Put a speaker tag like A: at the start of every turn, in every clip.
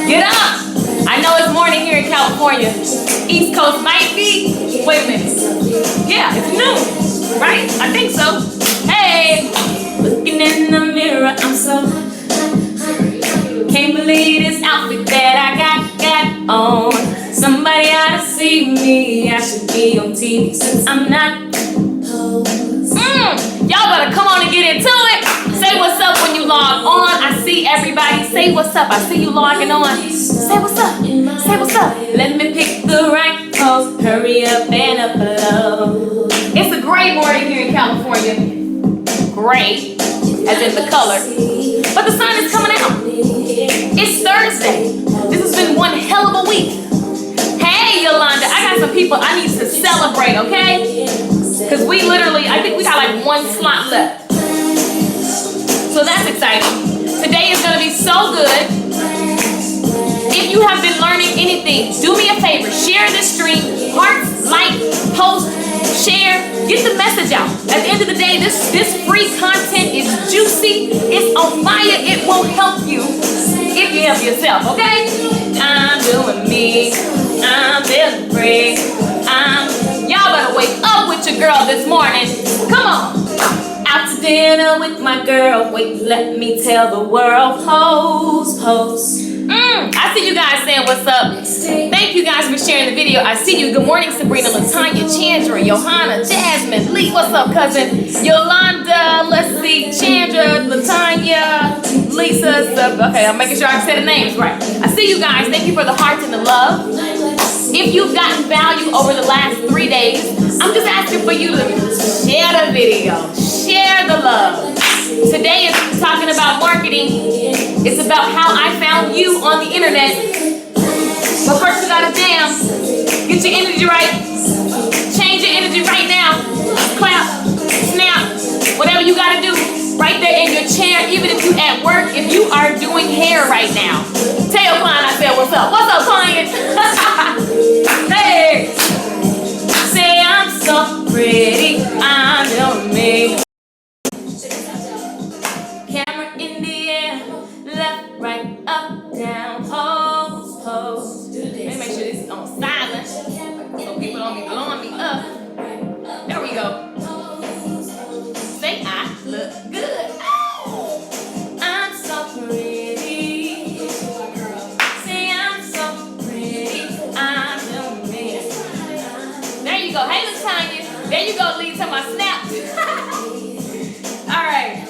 A: Get up! I know it's morning here in California. East Coast might be. Wait a minute. Yeah, it's noon, right? I think so. Hey, looking in the mirror, I'm so can't believe this outfit that I got on. Somebody ought to see me. I should be on TV since I'm not. Y'all better come on and get into it. Say what's up when you log on. I see everybody. Say what's up. I see you logging on. Say what's up. Say what's up. Let me pick the right pose. Hurry up and upload. It's a great morning here in California. Great, as in the color. But the sun is coming out. It's Thursday. This has been one hell of a week. Hey, Yolanda, I got some people I need to celebrate, okay? Because we literally, I think we got like one slot left. So that's exciting. Today is going to be so good. If you have been learning anything, do me a favor. Share this stream. Hearts, like, post, share. Get the message out. At the end of the day, this free content is juicy. It's on fire. It will help you if you help yourself, okay? I'm doing me. I'm feeling free. Y'all better wake up with your girl this morning. Come on. Out to dinner with my girl. Wait, let me tell the world. Pose. I see you guys saying what's up. Thank you guys for sharing the video. I see you. Good morning, Sabrina, Latanya, Chandra, Johanna, Jasmine, Lee. What's up, cousin? Yolanda, let's see, Chandra, Latanya, Lisa. Okay, I'm making sure I said the names right. I see you guys. Thank you for the hearts and the love. If you've gotten value over the last 3 days, I'm just asking for you to share the video. Share the love. Today is talking about marketing. It's about how I found you on the internet. But first you gotta jam. Get your energy right. Change your energy right now. Clap, snap, whatever you gotta do. Right there in your chair, even if you at work, if you are doing hair right now. Tell your client I said what's up. What's up, client? Hey. Say I'm so pretty. I'm doing me. Camera in the air, left, right, up, down, pose. Let me make sure this is on silent so people don't be blowing me up. There we go. Say I look good. Oh, I'm so pretty. Say I'm so pretty. I'm doing me. There you go. Hey, Latanya. There you go, Lee. Tell my snap. All right.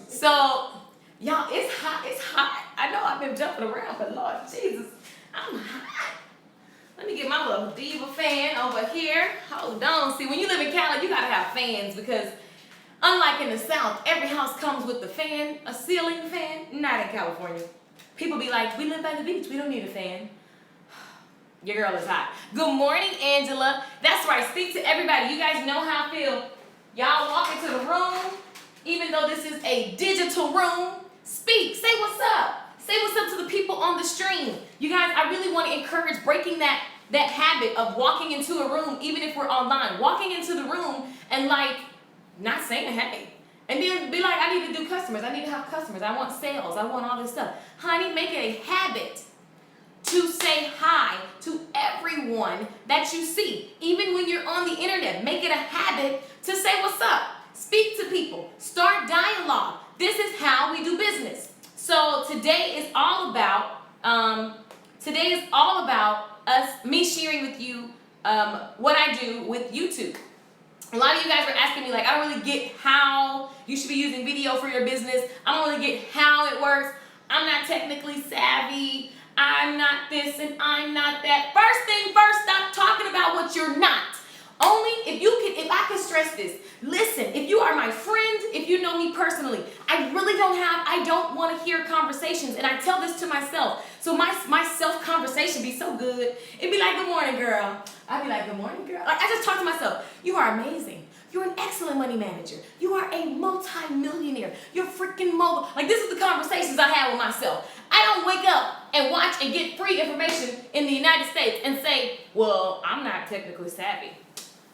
A: So, y'all, it's hot. I know I've been jumping around, but Lord Jesus, I'm hot. Let me get my little diva fan over here. Hold on. See, when you live in Cali, you gotta have fans because unlike in the South, every house comes with a fan, a ceiling fan. Not in California. People be like, we live by the beach. We don't need a fan. Your girl is hot. Good morning, Angela. That's right. Speak to everybody. You guys know how I feel. Y'all walk into the room. Even though this is a digital room, speak. Say what's up. Say what's up to the people on the stream. You guys, I really want to encourage breaking that habit of walking into a room, even if we're online. Walking into the room and like not saying hey. And then be like, I need to do customers. I need to have customers. I want sales. I want all this stuff. Honey, make it a habit to say hi to everyone that you see. Even when you're on the internet, make it a habit to say what's up. Speak to people. Start dialogue. This is how we do business. So today is all about me sharing with you what I do with YouTube. A lot of you guys were asking me like, I don't really get how you should be using video for your business. I don't really get how it works. I'm not technically savvy. I'm not this and I'm not that. First thing first, stop talking about what you're not. Only if I can stress this. Listen, if you are my friend, if you know me personally, I don't want to hear conversations, and I tell this to myself. So my self-conversation be so good. It'd be like, good morning, girl. I'd be like, good morning, girl. Like, I just talk to myself. You are amazing. You're an excellent money manager. You are a multi-millionaire. You're freaking mobile. Like, this is the conversations I have with myself. I don't wake up and watch and get free information in the United States and say, well, I'm not technically savvy.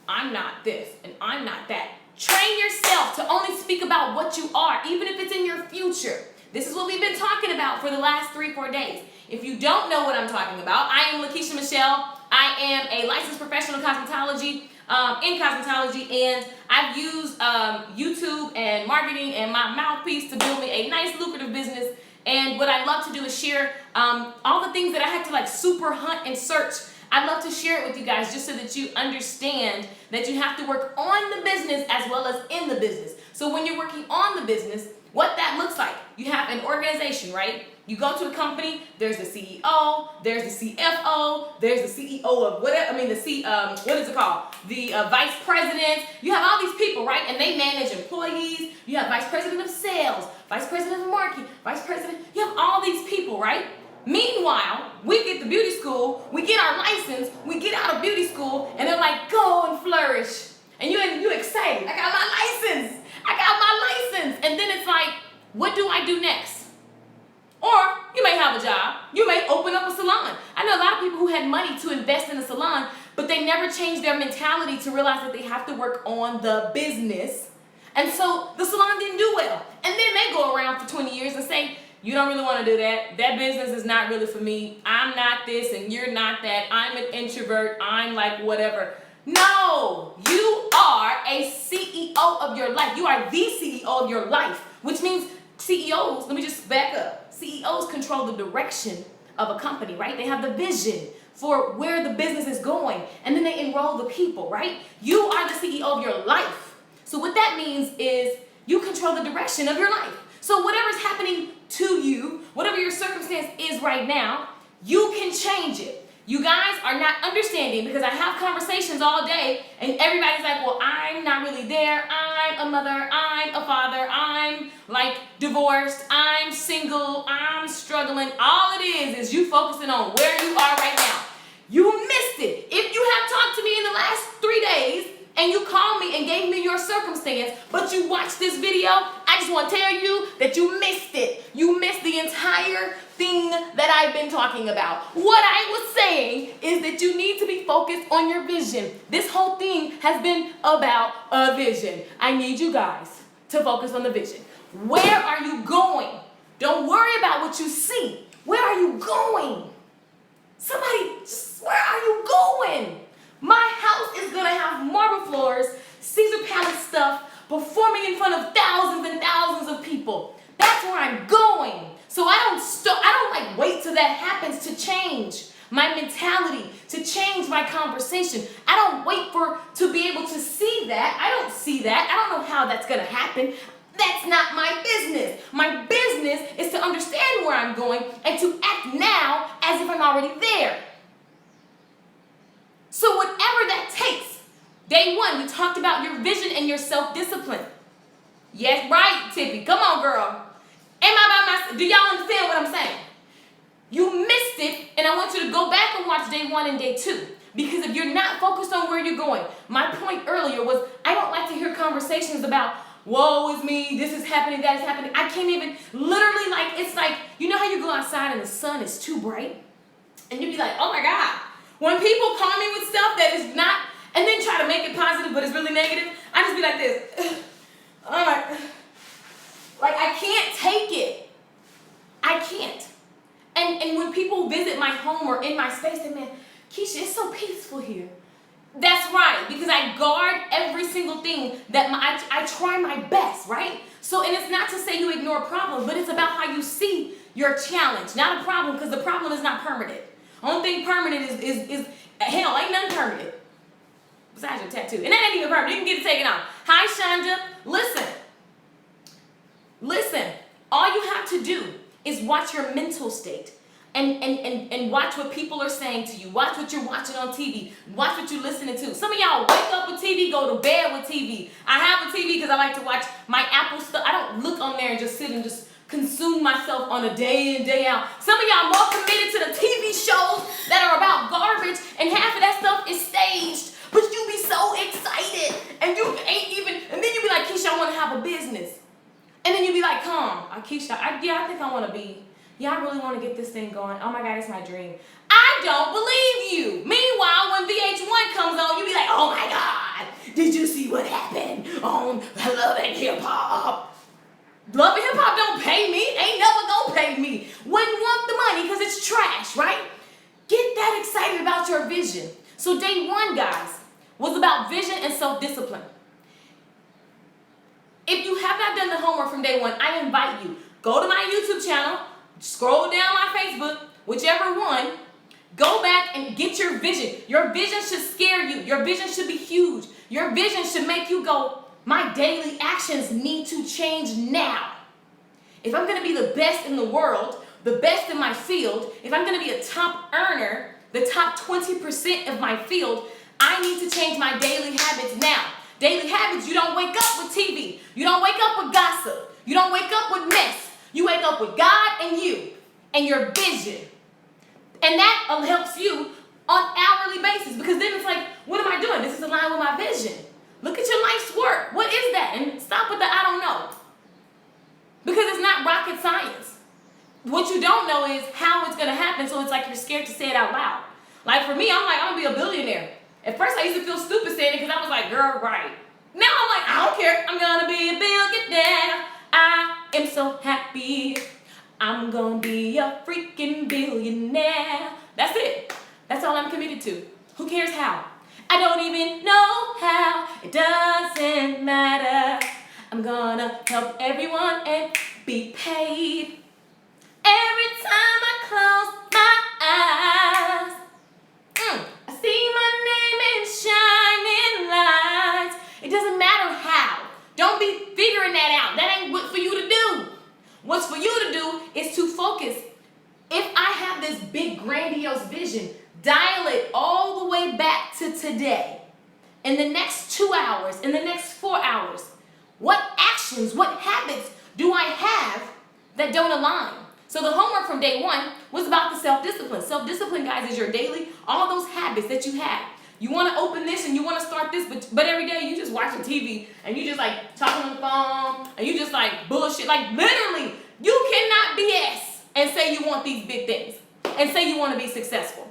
A: I'm not this and I'm not that. Train yourself to only speak about what you are, even if it's in your future. This is what we've been talking about for the last 3-4 days. If you don't know what I'm talking about, I am Lakeisha Michelle. I am a licensed professional in cosmetology, and I've used YouTube and marketing and my mouthpiece to build me a nice lucrative business. And what I love to do is share all the things that I had to like super hunt and search. I love to share it with you guys just so that you understand that you have to work on the business as well as in the business. So when you're working on the business, what that looks like, you have an organization, right? You go to a company, there's the CEO, there's the CFO, there's the CEO of whatever, what is it called? The vice president. You have all these people, right? And they manage employees. You have vice president of sales, vice president of marketing, vice president. You have all these people, right? Meanwhile, we get to beauty school, we get our license, we get out of beauty school, and they're like, go and flourish. And you excited, I got my license. And then it's like, what do I do next? Or you may have a job. You may open up a salon. I know a lot of people who had money to invest in a salon, but they never changed their mentality to realize that they have to work on the business. And so the salon didn't do well. And then they go around for 20 years and say, you don't really want to do that. That business is not really for me. I'm not this and you're not that. I'm an introvert. I'm like whatever. No, you are a CEO of your life. You are the CEO of your life, which means CEOs, let me just back up. CEOs control the direction of a company, right? They have the vision for where the business is going, and then they enroll the people, right? You are the CEO of your life. So what that means is you control the direction of your life. So whatever's happening to you, whatever your circumstance is right now, you can change it. You guys are not understanding because I have conversations all day and everybody's like, well, I'm not really there. I'm a mother. I'm a father. I'm like divorced. I'm single. I'm struggling. All it is you focusing on where you are right now. You missed it. If you have talked to me in the last 3 days and you called me and gave me your circumstance, but you watched this video, I just want to tell you that you missed it. You missed the entire thing that I've been talking about. What I was saying is that you need to be focused on your vision. This whole thing has been about a vision. I need you guys to focus on the vision. Where are you going? Don't worry about what you see. Where are you going? Somebody, where are you going? My house is going to have marble floors, Caesar Palace stuff, performing in front of thousands and thousands of people. That's where I'm going. So I don't like wait till that happens to change my mentality, to change my conversation. I don't wait to be able to see that. I don't see that. I don't know how that's going to happen. That's not my business. My business is to understand where I'm going and to act now as if I'm already there. So whatever that takes, day one, we talked about your vision and your self-discipline. Yes, right, Tippy. Come on, girl. Am I by myself? Do y'all understand what I'm saying? You missed it, and I want you to go back and watch day one and day two. Because if you're not focused on where you're going, my point earlier was I don't like to hear conversations about, woe is me, this is happening, that is happening. I can't even, literally, like, it's like, you know how you go outside and the sun is too bright? And you be like, oh my God. When people call me with stuff that is not, and then try to make it positive, but it's really negative, I just be like this. All right. Like, I can't take it. I can't. And when people visit my home or in my space, they man, Keisha, it's so peaceful here. That's right, because I guard every single thing that I try my best, right? So, and it's not to say you ignore problems, but it's about how you see your challenge, not a problem, because the problem is not permanent. Only thing permanent is hell, ain't nothing permanent. Besides your tattoo. And that ain't even permanent. You can get it taken off. Hi, Shonda. Listen. All you have to do is watch your mental state and watch what people are saying to you. Watch what you're watching on TV. Watch what you're listening to. Some of y'all wake up with TV, go to bed with TV. I have a TV because I like to watch my Apple stuff. I don't look on there and just sit and just consume myself on a day in, day out. Some of y'all more committed to the TV shows that are about garbage, and half of that stuff is staged. But you be so excited, and you ain't even, and then you be like, Keisha, I want to have a business. And then you be like, Keisha, I think I want to be, I really want to get this thing going. Oh my God, it's my dream. I don't believe you. Meanwhile, when VH1 comes on, you be like, oh my God, did you see what happened on Love and Hip Hop? Love and Hip Hop don't pay me. Ain't never gonna pay me. Wouldn't want the money because it's trash, right? Get that excited about your vision. So day one, guys, was about vision and self-discipline. If you have not done the homework from day one, I invite you, go to my YouTube channel, scroll down my Facebook, whichever one, go back and get your vision. Your vision should scare you. Your vision should be huge. Your vision should make you go, my daily actions need to change now. If I'm going to be the best in the world, the best in my field, if I'm going to be a top earner, the top 20% of my field, I need to change my daily habits now. Daily habits, you don't wake up with TV. You don't wake up with gossip. You don't wake up with mess. You wake up with God and you and your vision. And that helps you on hourly basis, because then it's like, what am I doing? This is aligned with my vision. Look at your life's work. What is that? And stop with the I don't know. Because it's not rocket science. What you don't know is how it's going to happen, so it's like you're scared to say it out loud. Like for me, I'm like, I'm going to be a billionaire. At first, I used to feel stupid saying it because I was like, girl, right. Now I'm like, I don't care. I'm going to be a billionaire. I am so happy. I'm going to be a freaking billionaire. That's it. That's all I'm committed to. Who cares how? I don't even know how. It doesn't matter. I'm going to help everyone and be paid. Every time I close my eyes, I see my name in shining lights. It doesn't matter how. Don't be figuring that out. That ain't what for you to do. What's for you to do is to focus. If I have this big grandiose vision, dial it all the way back to today. In the next 2 hours, in the next 4 hours, what actions, what habits do I have that don't align? So the homework from day one was about the self-discipline. Self-discipline, guys, is your daily, all those habits that you have. You want to open this and you want to start this, but every day you just watching TV and you just like talking on the phone and you just like bullshit. Like literally, you cannot BS and say you want these big things and say you want to be successful.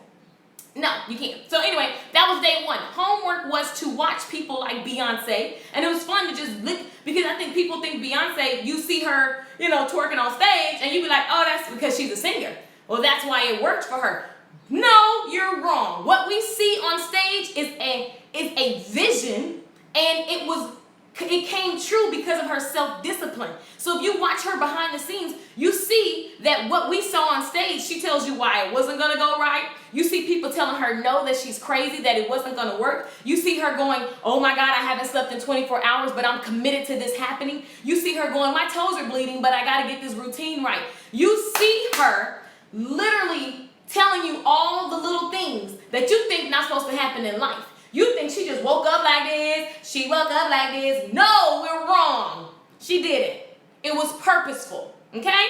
A: No, you can't. So anyway, that was day one. Homework was to watch people like Beyonce. And it was fun to just look, because I think people think Beyonce, you see her, twerking on stage, and you be like, oh, that's because she's a singer. Well, that's why it worked for her. No, you're wrong. What we see on stage is a vision, and it came true because of her self-discipline. So if you watch her behind the scenes, you see that what we saw on stage, she tells you why it wasn't going to go right. You see people telling her no, that she's crazy, that it wasn't going to work. You see her going, oh my God, I haven't slept in 24 hours, but I'm committed to this happening. You see her going, my toes are bleeding, but I got to get this routine right. You see her literally telling you all the little things that you think not supposed to happen in life. You think she just woke up like this, she woke up like this. No, we're wrong. She did it. It was purposeful, okay?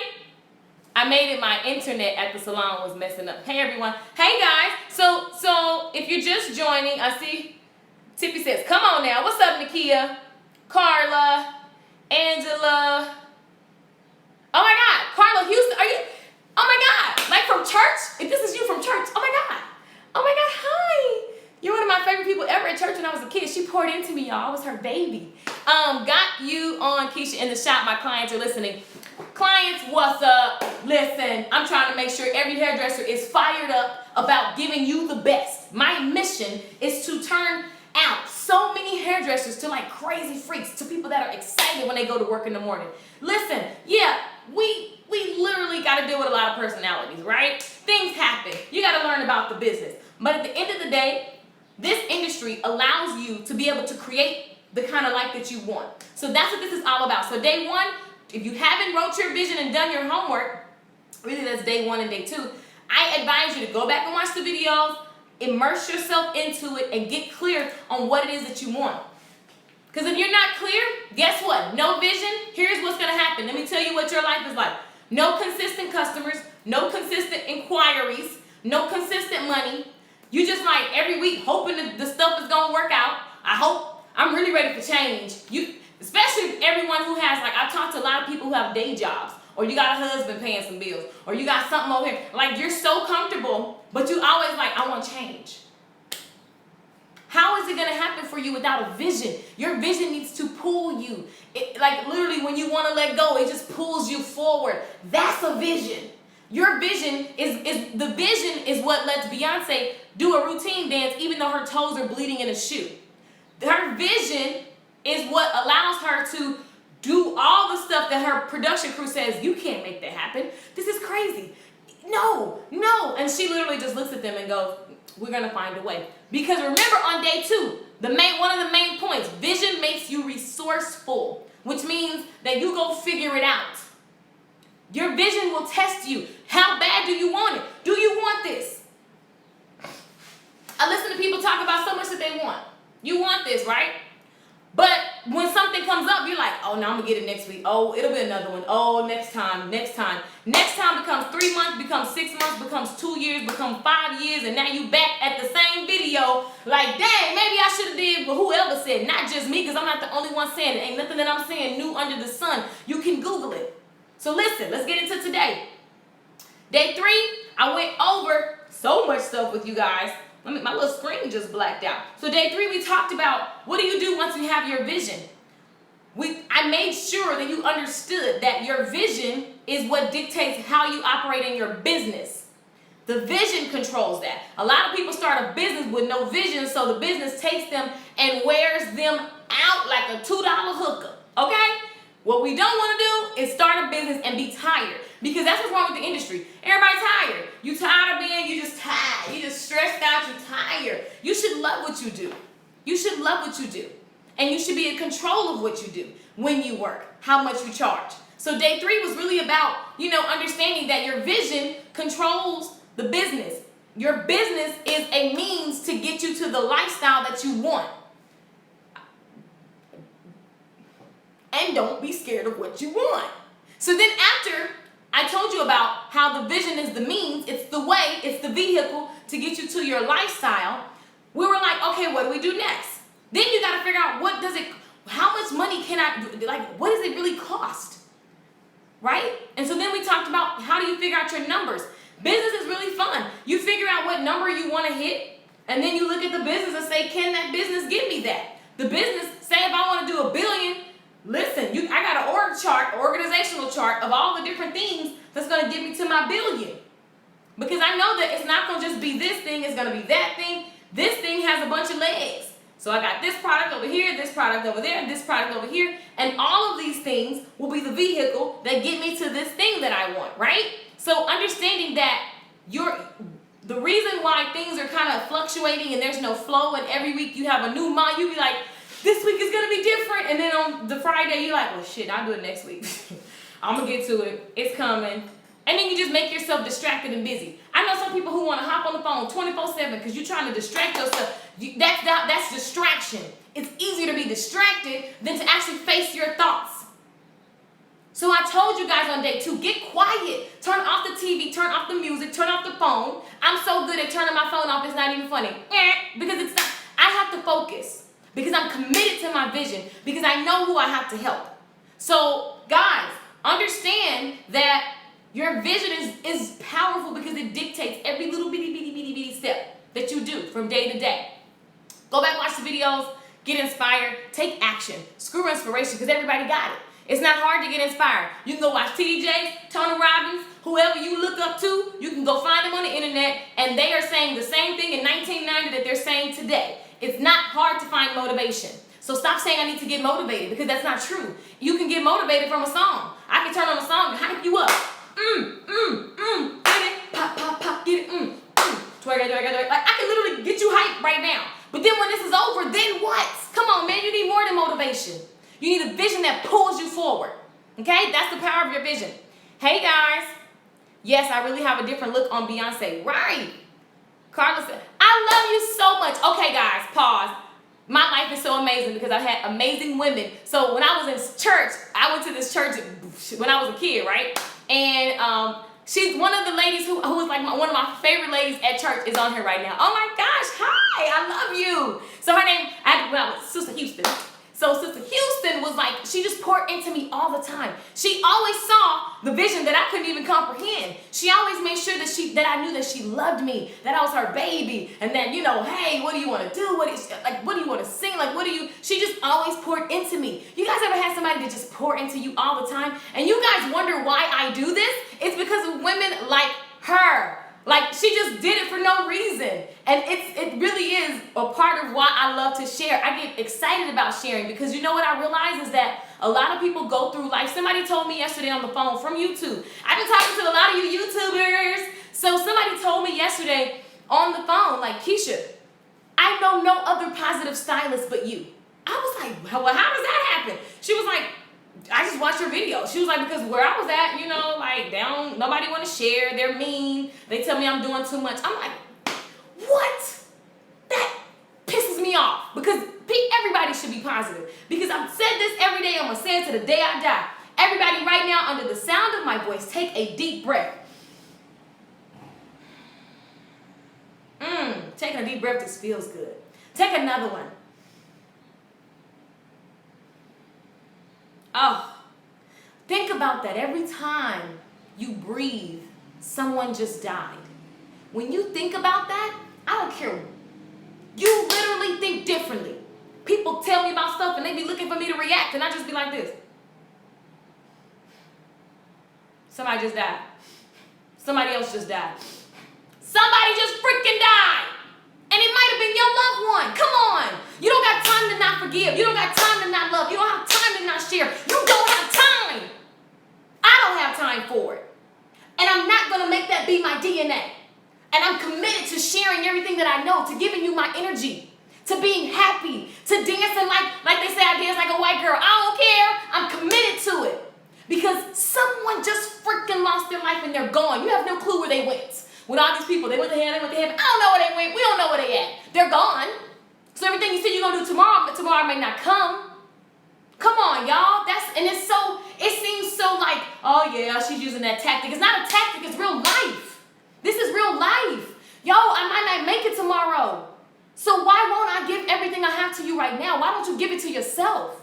A: I made it, my internet at the salon was messing up. Hey everyone. Hey guys. So if you're just joining, I see Tippy says, come on now. What's up, Nakia? Carla, Angela. Oh my God, Carla Houston, are you? Oh my God, like from church? If this is you from church, oh my God. Oh my God, hi. You're one of my favorite people ever at church when I was a kid. She poured into me, y'all. I was her baby. Got you on, Keisha, in the shop. My clients are listening. Clients, what's up? Listen, I'm trying to make sure every hairdresser is fired up about giving you the best. My mission is to turn out so many hairdressers to like crazy freaks, to people that are excited when they go to work in the morning. Listen, yeah, we literally got to deal with a lot of personalities, right? Things happen. You got to learn about the business. But at the end of the day, this industry allows you to be able to create the kind of life that you want. So that's what this is all about. So day one, if you haven't wrote your vision and done your homework, really that's day one and day two, I advise you to go back and watch the videos, immerse yourself into it, and get clear on what it is that you want. Because if you're not clear, guess what? No vision, here's what's going to happen. Let me tell you what your life is like. No consistent customers, no consistent inquiries, no consistent money. You just like every week hoping that the stuff is going to work out. I hope. I'm really ready for change. Especially everyone who has, like, I've talked to a lot of people who have day jobs, or you got a husband paying some bills, or you got something over here. Like, you're so comfortable, but you always like, I want change. How is it going to happen for you without a vision? Your vision needs to pull you. Like literally when you want to let go, it just pulls you forward. That's a vision. Your vision is what lets Beyonce do a routine dance even though her toes are bleeding in a shoe. Her vision is what allows her to do all the stuff that her production crew says, you can't make that happen. This is crazy. No. And she literally just looks at them and goes, we're going to find a way. Because remember on day 2, one of the main points, vision makes you resourceful, which means that you go figure it out. Your vision will test you. How bad do you want it? Do you want this? I listen to people talk about so much that they want. You want this, right? But when something comes up, you're like, oh, now I'm going to get it next week. Oh, it'll be another one. Oh, next time. Next time becomes 3 months, becomes 6 months, becomes 2 years, becomes 5 years, and now you back at the same video like, dang, maybe I should have did what whoever said, not just me, because I'm not the only one saying it. Ain't nothing that I'm saying new under the sun. You can Google it. So listen, let's get into today. Day 3, I went over so much stuff with you guys. My little screen just blacked out. So day 3, we talked about what do you do once you have your vision. I made sure that you understood that your vision is what dictates how you operate in your business. The vision controls that. A lot of people start a business with no vision, so the business takes them and wears them out like a $2 hooker, okay? What we don't want to do is start a business and be tired, because that's what's wrong with the industry. Everybody's tired. You tired of being, you just tired. You just stressed out, you tired. You should love what you do. You should love what you do. And you should be in control of what you do when you work, how much you charge. So day 3 was really about, understanding that your vision controls the business. Your business is a means to get you to the lifestyle that you want. And don't be scared of what you want. So then after I told you about how the vision is the means, it's the way, it's the vehicle to get you to your lifestyle, we were like, okay, what do we do next? Then you got to figure out how much money can I, what does it really cost? Right? And so then we talked about how do you figure out your numbers. Business is really fun. You figure out what number you want to hit, and then you look at the business and say, can that business give me that? The business, say if I want to do $1 billion, listen, I got an organizational chart of all the different things that's going to get me to my $1 billion. Because I know that it's not going to just be this thing, it's going to be that thing. This thing has a bunch of legs. So I got this product over here, this product over there, this product over here, and all of these things will be the vehicle that get me to this thing that I want, right? So understanding that the reason why things are kind of fluctuating and there's no flow, and every week you have a new mind, you be like, this week is going to be different. And then on the Friday, you're like, well, shit, I'll do it next week. I'm going to get to it. It's coming. And then you just make yourself distracted and busy. I know some people who want to hop on the phone 24/7 because you're trying to distract yourself. That's distraction. It's easier to be distracted than to actually face your thoughts. So I told you guys on day 2, get quiet. Turn off the TV, turn off the music, turn off the phone. I'm so good at turning my phone off, it's not even funny. Because it's not. I have to focus. Because I'm committed to my vision. Because I know who I have to help. So, guys, understand that your vision is powerful because it dictates every little bitty step that you do from day to day. Go back, watch the videos, get inspired, take action. Screw inspiration because everybody got it. It's not hard to get inspired. You can go watch TJ, Tony Robbins, whoever you look up to. You can go find them on the internet, and they are saying the same thing in 1990 that they're saying today. It's not hard to find motivation. So stop saying I need to get motivated because that's not true. You can get motivated from a song. I can turn on a song and hype you up. Get it, pop, pop, pop, get it, twerk. Like, I can literally get you hyped right now. But then when this is over, then what? Come on, man, you need more than motivation. You need a vision that pulls you forward. Okay? That's the power of your vision. Hey, guys. Yes, I really have a different look on Beyonce. Right. Carla said, I love you so much. Okay, guys, pause. My life is so amazing because I've had amazing women. So when I was in church, I went to this church when I was a kid, right? And she's one of the ladies who was like one of my favorite ladies at church is on here right now. Oh my gosh, hi, I love you. So her name, Sister Houston. So Sister Houston was like, she just poured into me all the time. She always saw the vision that I couldn't even comprehend. She always made sure that I knew that she loved me, that I was her baby, and that, hey, what do you want to do? What do you want to sing? She just always poured into me. You guys ever had somebody that just pour into you all the time? And you guys wonder why I do this? It's because of women like her. Like, she just did it for no reason. And it really is a part of why I love to share. I get excited about sharing because you know what I realize is that a lot of people go through life. Somebody told me yesterday on the phone from YouTube. I've been talking to a lot of you YouTubers. So somebody told me yesterday on the phone, like, Keisha, I know no other positive stylist but you. I was like, well, how does that happen? She was like, I just watched your video. She was like, because where I was at, nobody want to share. They're mean. They tell me I'm doing too much. I'm like, what? That pisses me off because everybody should be positive. Because I've said this every day. I'm going to say it to the day I die. Everybody right now, under the sound of my voice, take a deep breath. Taking a deep breath just feels good. Take another one. Oh, think about that. Every time you breathe, someone just died. When you think about that, I don't care. You literally think differently. People tell me about stuff and they be looking for me to react and I just be like this. Somebody just died. Somebody else just died. Somebody just freaking died. And it might have been your loved one. Come on. You don't got time to not forgive. You don't got time to not love. You don't have time to not share. You don't have time. I don't have time for it. And I'm not going to make that be my DNA. And I'm committed to sharing everything that I know, to giving you my energy, to being happy, to dancing like they say I dance like a white girl. I don't care. I'm committed to it. Because someone just freaking lost their life and they're gone. You have no clue where they went. With all these people, they went to hell, they went to heaven. I don't know where they went. We don't know where they at. They're gone. So everything you said you're going to do tomorrow, but tomorrow may not come. Come on, y'all. It seems so like, oh yeah, she's using that tactic. It's not a tactic, it's real life. This is real life. Yo, I might not make it tomorrow. So why won't I give everything I have to you right now? Why don't you give it to yourself?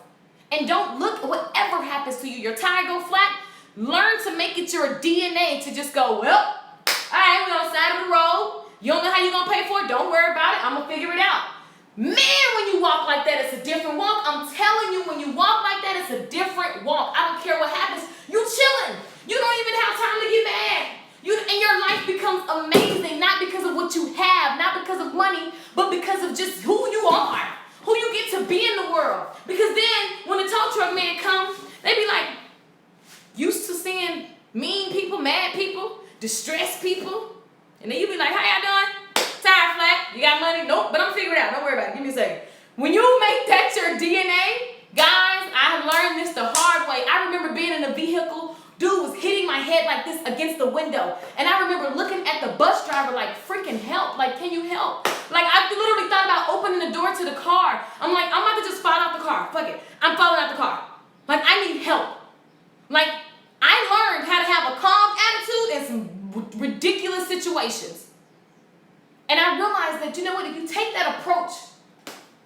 A: And don't look at whatever happens to you. Your tire go flat. Learn to make it your DNA to just go, well, all right, we're on the side of the road. You don't know how you're going to pay for it? Don't worry about it. I'm going to figure it out. Man, when you walk like that, it's a different walk. I'm telling you, when you walk like that, it's a different walk. I don't care what happens. You chilling. You don't even have time to get mad. And your life becomes amazing, not because of what you have, not because of money, but because of just who you are, who you get to be in the world. Because then, when the tow truck man comes, they be like, used to seeing mean people, mad people, distressed people, and then you be like, how y'all doing? Tire flat, you got money? Nope, but I'm figuring it out. Don't worry about it. Give me a second. When you make that your DNA, guys, I learned this the hard way. I remember being in a vehicle, dude was hitting my head like this against the window, and I remember looking at the bus driver like, freaking help, like, can you help? Like, I literally thought about opening the door to the car. I'm like, I'm about to just fall out the car. Fuck it. I'm falling out the car. Like, I need help. Like, I learned how to have a calm attitude in some ridiculous situations. And I realized that, you know what, if you take that approach,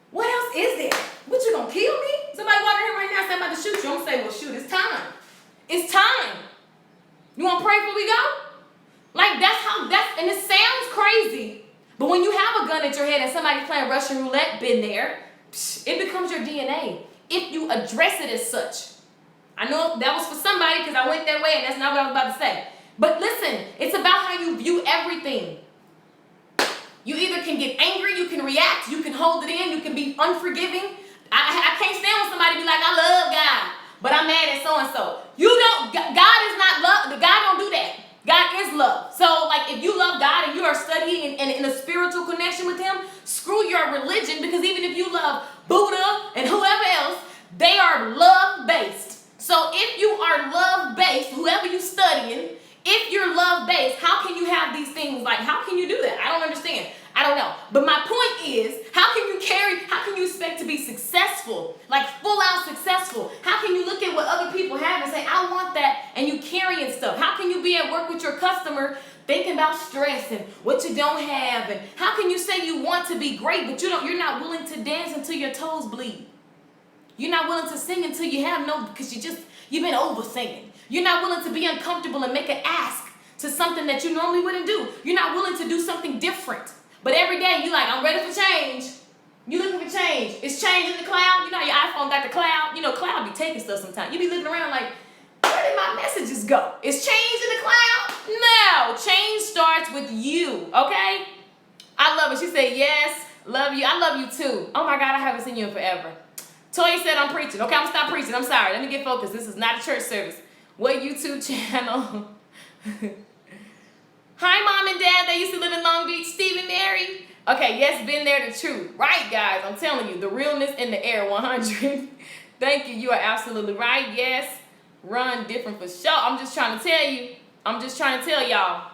A: what else is there? What, you gonna kill me? Somebody walking here right now saying I'm about to shoot you. I'm gonna say, well, shoot, it's time. It's time. You wanna pray before we go? Like, and it sounds crazy, but when you have a gun at your head and somebody's playing Russian roulette, been there, it becomes your DNA if you address it as such. I know that was for somebody because I went that way and that's not what I was about to say. But listen, it's about how you view everything. You either can get angry, you can react, you can hold it in, you can be unforgiving. I can't stand when somebody be like, I love God, but I'm mad at so-and-so. God is not love. God don't do that. God is love. So, like, if you love God and you are studying and in a spiritual connection with Him, screw your religion, because even if you love Buddha and whoever else, they are love-based. So if you are love-based, whoever you studying, if you're love-based, how can you have these things? Like, how can you do that? I don't understand. I don't know. But my point is, how can you expect to be successful, like full-out successful? How can you look at what other people have and say, I want that, and you carrying stuff? How can you be at work with your customer thinking about stress and what you don't have? And how can you say you want to be great, but you're not willing to dance until your toes bleed? You're not willing to sing until you have no, because you've been over singing. You're not willing to be uncomfortable and make an ask to something that you normally wouldn't do. You're not willing to do something different. But every day you like, I'm ready for change. You looking for change. It's change in the cloud. You know your iPhone got the cloud. You know cloud be taking stuff sometimes. You be looking around like, where did my messages go? Is change in the cloud? No. Change starts with you, okay? I love it. She said, yes, love you. I love you too. Oh my God, I haven't seen you in forever. Toya said I'm preaching. Okay, I'm gonna stop preaching. I'm sorry. Let me get focused. This is not a church service. What YouTube channel? Hi, Mom and Dad. They used to live in Long Beach. Steve and Mary. Okay, yes, been there, the truth. Right, guys. I'm telling you, the realness in the air, 100. Thank you. You are absolutely right. Yes. Run different for sure. I'm just trying to tell you. I'm just trying to tell y'all.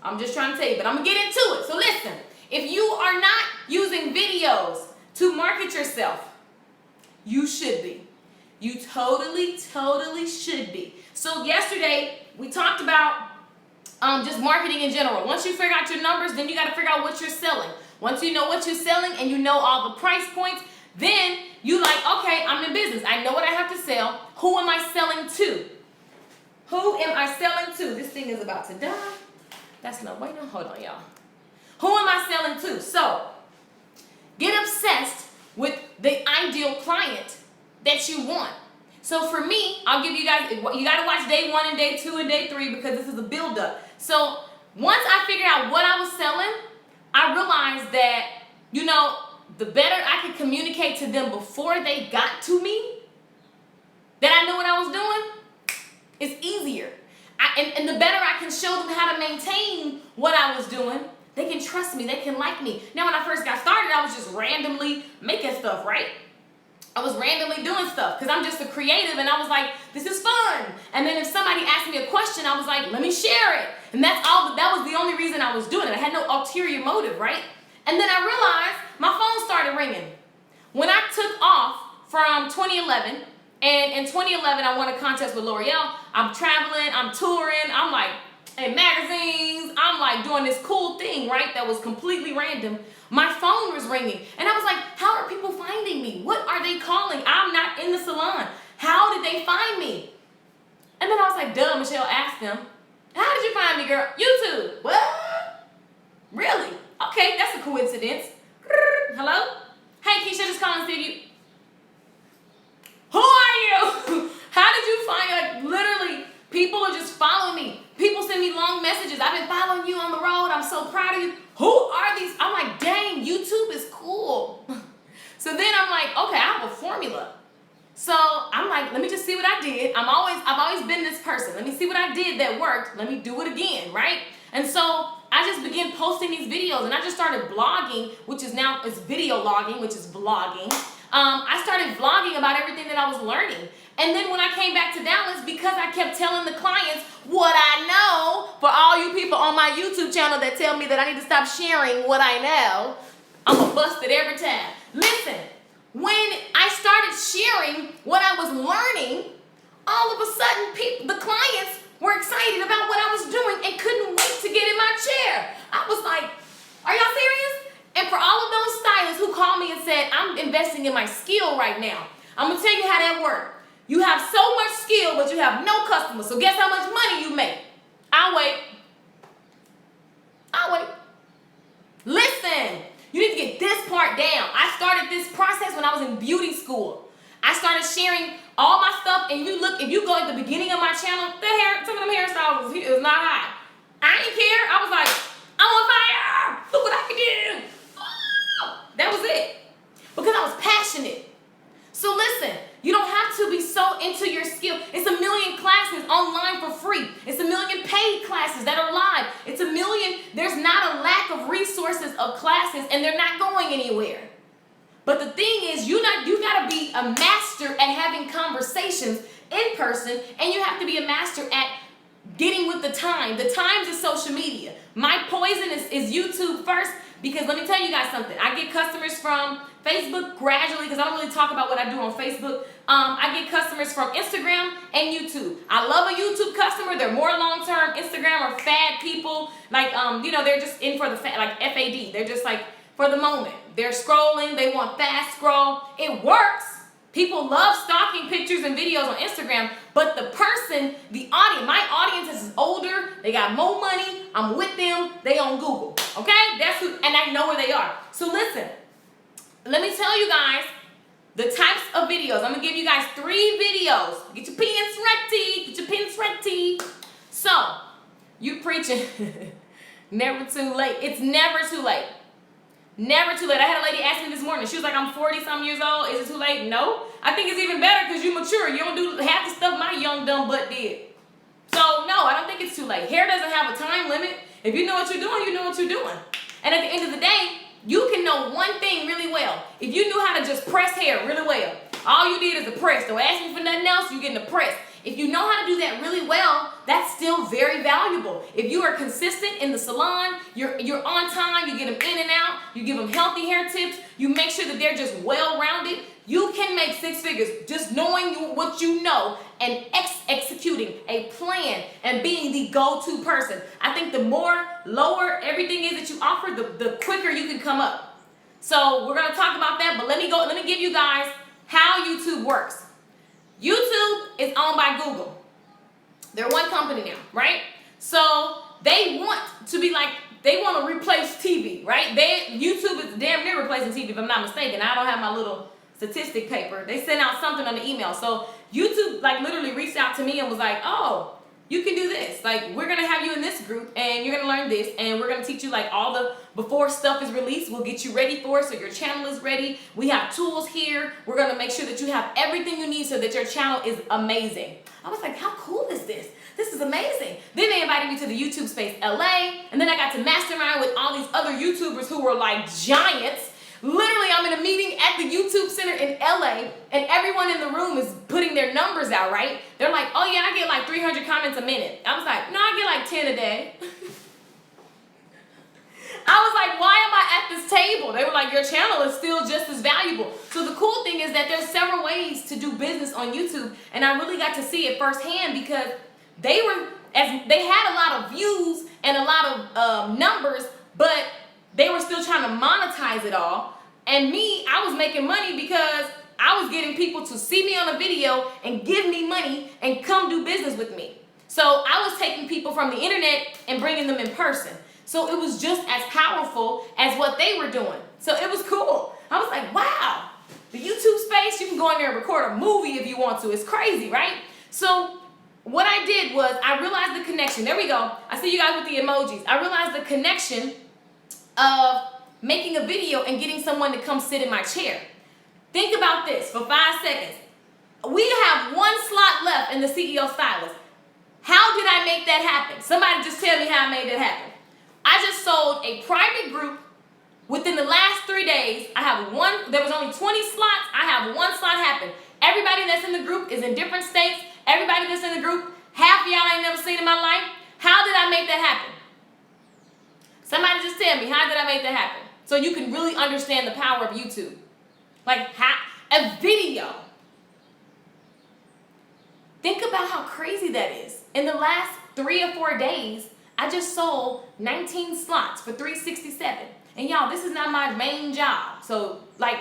A: I'm just trying to tell you, but I'm going to get into it. So listen, if you are not using videos to market yourself, you should be. You totally should be. So yesterday, we talked about just marketing in general. Once you figure out your numbers, then you got to figure out what you're selling. Once you know what you're selling and you know all the price points, then you like, okay, I'm in business. I know what I have to sell. Who am I selling to? Who am I selling to? This thing is about to die. That's no, wait, no, hold on, y'all. Who am I selling to? So, get obsessed with the ideal client that you want. So for me, I'll give you guys, you got to watch day 1 and day 2 and day 3 because this is a build-up. So once I figured out what I was selling, I realized that, you know, the better I could communicate to them before they got to me, that I knew what I was doing, it's easier. And the better I can show them how to maintain what I was doing, they can trust me, they can like me. Now when I first got started, I was just randomly making stuff, right? I was randomly doing stuff because I'm just a creative and I was like, this is fun. And then if somebody asked me a question, I was like, let me share it. And that was the only reason I was doing it. I had no ulterior motive, right? And then I realized my phone started ringing. When I took off from 2011, and in 2011, I won a contest with L'Oreal. I'm traveling, I'm touring, I'm like in magazines, I'm like doing this cool thing, right? That was completely random. My phone was ringing, and I was like, how are people finding me? What are they calling? I'm not in the salon. How did they find me? And then I was like, duh, Michelle asked them, how did you find me, girl? YouTube. What? Really? Okay, that's a coincidence. Hello? Hey, Keisha, just calling to see you. Who are you? How did you find me? Like, literally, people are just following me. People send me long messages. I've been following you on the road. I'm so proud of you. Who are these? I'm like, dang, YouTube is cool. So then I'm like, okay, I have a formula. So I'm like, let me just see what I did. I've always been this person. Let me see what I did that worked. Let me do it again, right? And so I just began posting these videos, and I just started blogging, which is now, it's video logging, which is vlogging. I started vlogging about everything that I was learning. And then when I came back to Dallas, because I kept telling the clients what I know, for all you people on my YouTube channel that tell me that I need to stop sharing what I know, I'm going to bust it every time. Listen, when I started sharing what I was learning, all of a sudden the clients were excited about what I was doing and couldn't wait to get in my chair. I was like, are y'all serious? And for all of those stylists who called me and said, I'm investing in my skill right now, I'm going to tell you how that works. You have so much skill, but you have no customers. So guess how much money you make? I'll wait. Listen, you need to get this part down. I started this process when I was in beauty school. I started sharing all my stuff, and if you go at the beginning of my channel, some of them hairstyles was not hot. I didn't care. I was like, I'm on fire. Look what I can do. That was it. Because I was passionate. So listen, you don't have to be so into your skill. It's 1 million classes online for free. It's 1 million paid classes that are live. It's 1 million. There's not a lack of resources of classes, and they're not going anywhere. But the thing is, you got to be a master at having conversations in person, and you have to be a master at getting with the time. The times is social media. My poison is YouTube first, because let me tell you guys something. I get customers from Facebook gradually, because I don't really talk about what I do on Facebook. I get customers from Instagram and YouTube. I love a YouTube customer. They're more long-term. Instagram are fad people. Like, they're just in for the like FAD. They're just like for the moment. They're scrolling. They want fast scroll. It works. People love stalking pictures and videos on Instagram, but the person, the audience, my audience is older, they got more money, I'm with them, they on Google, okay? That's who, and I know where they are. So listen, let me tell you guys the types of videos. I'm gonna give you guys 3 videos. Get your pens ready, get your pens ready. So, you preaching, never too late. It's never too late. Never too late. I had a lady ask me this morning. She was like, I'm 40-some years old. Is it too late? No. I think it's even better because you're mature. You don't do half the stuff my young dumb butt did. So, no, I don't think it's too late. Hair doesn't have a time limit. If you know what you're doing, you know what you're doing. And at the end of the day, you can know one thing really well. If you knew how to just press hair really well, all you did is the press. Don't ask me for nothing else, you're getting the press. If you know how to do that really well, that's still very valuable. If you are consistent in the salon, you're on time, you get them in and out, you give them healthy hair tips, you make sure that they're just well-rounded, you can make 6 figures just knowing what you know and executing a plan and being the go-to person. I think the more lower everything is that you offer, the quicker you can come up. So we're gonna talk about that, but let me give you guys how YouTube works. YouTube is owned by Google. They're one company now, right? So they want to be like, they want to replace TV, right? YouTube is damn near replacing TV, if I'm not mistaken. I don't have my little statistic paper. They sent out something on the email. So YouTube like literally reached out to me and was like, oh, you can do this. Like, we're going to have you in this group and you're going to learn this and we're going to teach you like all the before stuff is released. We'll get you ready for it so your channel is ready. We have tools here. We're going to make sure that you have everything you need so that your channel is amazing. I was like, how cool is this? This is amazing. Then they invited me to the YouTube Space LA, and then I got to mastermind with all these other YouTubers who were like giants. Literally, I'm in a meeting at the YouTube Center in LA, and everyone in the room is putting their numbers out, right? They're like, oh yeah, I get like 300 comments a minute. I was like, no, I get like 10 a day. I was like, why am I at this table? They were like, your channel is still just as valuable. So the cool thing is that there's several ways to do business on YouTube, and I really got to see it firsthand because they had a lot of views and a lot of numbers, but they were still trying to monetize it all. And me, I was making money because I was getting people to see me on a video and give me money and come do business with me. So I was taking people from the internet and bringing them in person. So it was just as powerful as what they were doing. So it was cool. I was like, wow, the YouTube space, you can go in there and record a movie if you want to. It's crazy, right? So what I did was I realized the connection. There we go. I see you guys with the emojis. I realized the connection of making a video and getting someone to come sit in my chair. Think about this for 5 seconds. We have 1 slot left in the CEO Stylist. How did I make that happen? Somebody just tell me how I made that happen. I just sold a private group within the last 3 days. There was only 20 slots. I have 1 slot happen. Everybody that's in the group is in different states. Everybody that's in the group, half of y'all I ain't never seen in my life. How did I make that happen? Somebody just tell me, how did I make that happen? So you can really understand the power of YouTube. Like a video. Think about how crazy that is. In the last 3 or 4 days, I just sold 19 slots for $367. And y'all, this is not my main job. So like,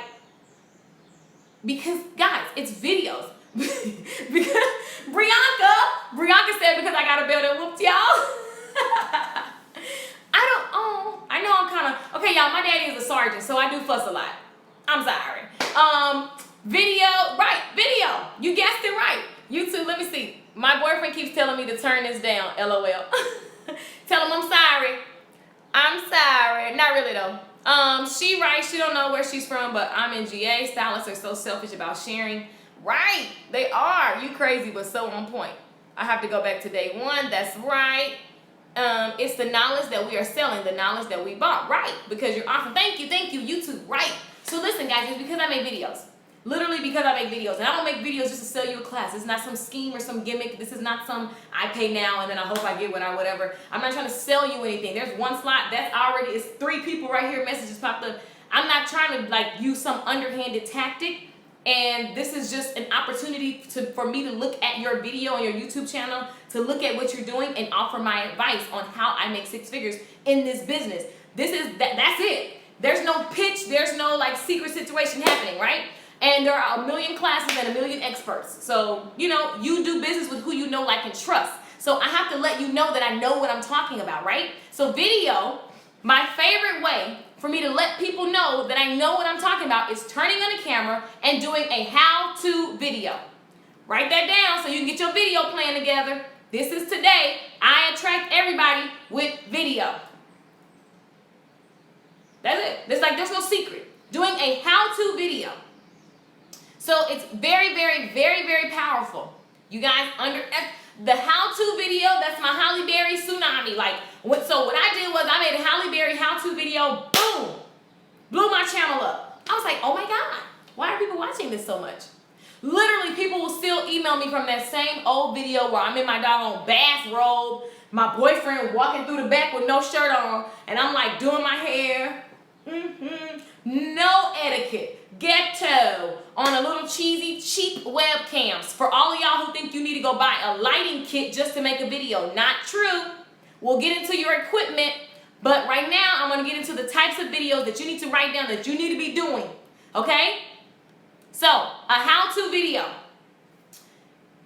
A: because guys, it's videos. Because Brianka said because I got a belt that whooped y'all. I know I'm kind of, okay y'all, my daddy is a sergeant, so I do fuss a lot. I'm sorry. Video, you guessed it right. YouTube, let me see. My boyfriend keeps telling me to turn this down, LOL. Tell him I'm sorry. I'm sorry. Not really though. She right, she don't know where she's from, but I'm in GA. Stylists are so selfish about sharing. Right, they are. You crazy, but so on point. I have to go back to day 1. That's right. It's the knowledge that we are selling, the knowledge that we bought. Right, because you're awesome. Thank you, YouTube. Right. So listen, guys, it's because I make videos. Literally because I make videos. And I don't make videos just to sell you a class. It's not some scheme or some gimmick. This is not some I pay now and then I hope I get whatever. I'm not trying to sell you anything. There's 1 slot. That's already, it's 3 people right here. Messages popped up. I'm not trying to like use some underhanded tactic. And this is just an opportunity for me to look at your video on your YouTube channel, to look at what you're doing and offer my advice on how I make 6 figures in this business. That's it. There's no pitch. There's no like secret situation happening, right? And there are a million classes and a million experts. So, you know, you do business with who you know, like, and trust. So I have to let you know that I know what I'm talking about, right? So video, my favorite way for me to let people know that I know what I'm talking about is turning on the camera and doing a how-to video. Write that down so you can get your video plan together. This is today. I attract everybody with video. That's it. There's no secret. Doing a how-to video. So it's very, very, very, very powerful. You guys, the how-to video, that's my Halle Berry tsunami. So what I did was I made a Halle Berry how-to video, boom, blew my channel up. I was like, oh my God, why are people watching this so much? Literally, people will still email me from that same old video where I'm in my doggone bathrobe, my boyfriend walking through the back with no shirt on, and I'm like doing my hair. No etiquette. Ghetto on a little cheesy, cheap webcams. For all of y'all who think you need to go buy a lighting kit just to make a video. Not true. We'll get into your equipment, but right now I'm going to get into the types of videos that you need to write down that you need to be doing. Okay? So, a how-to video.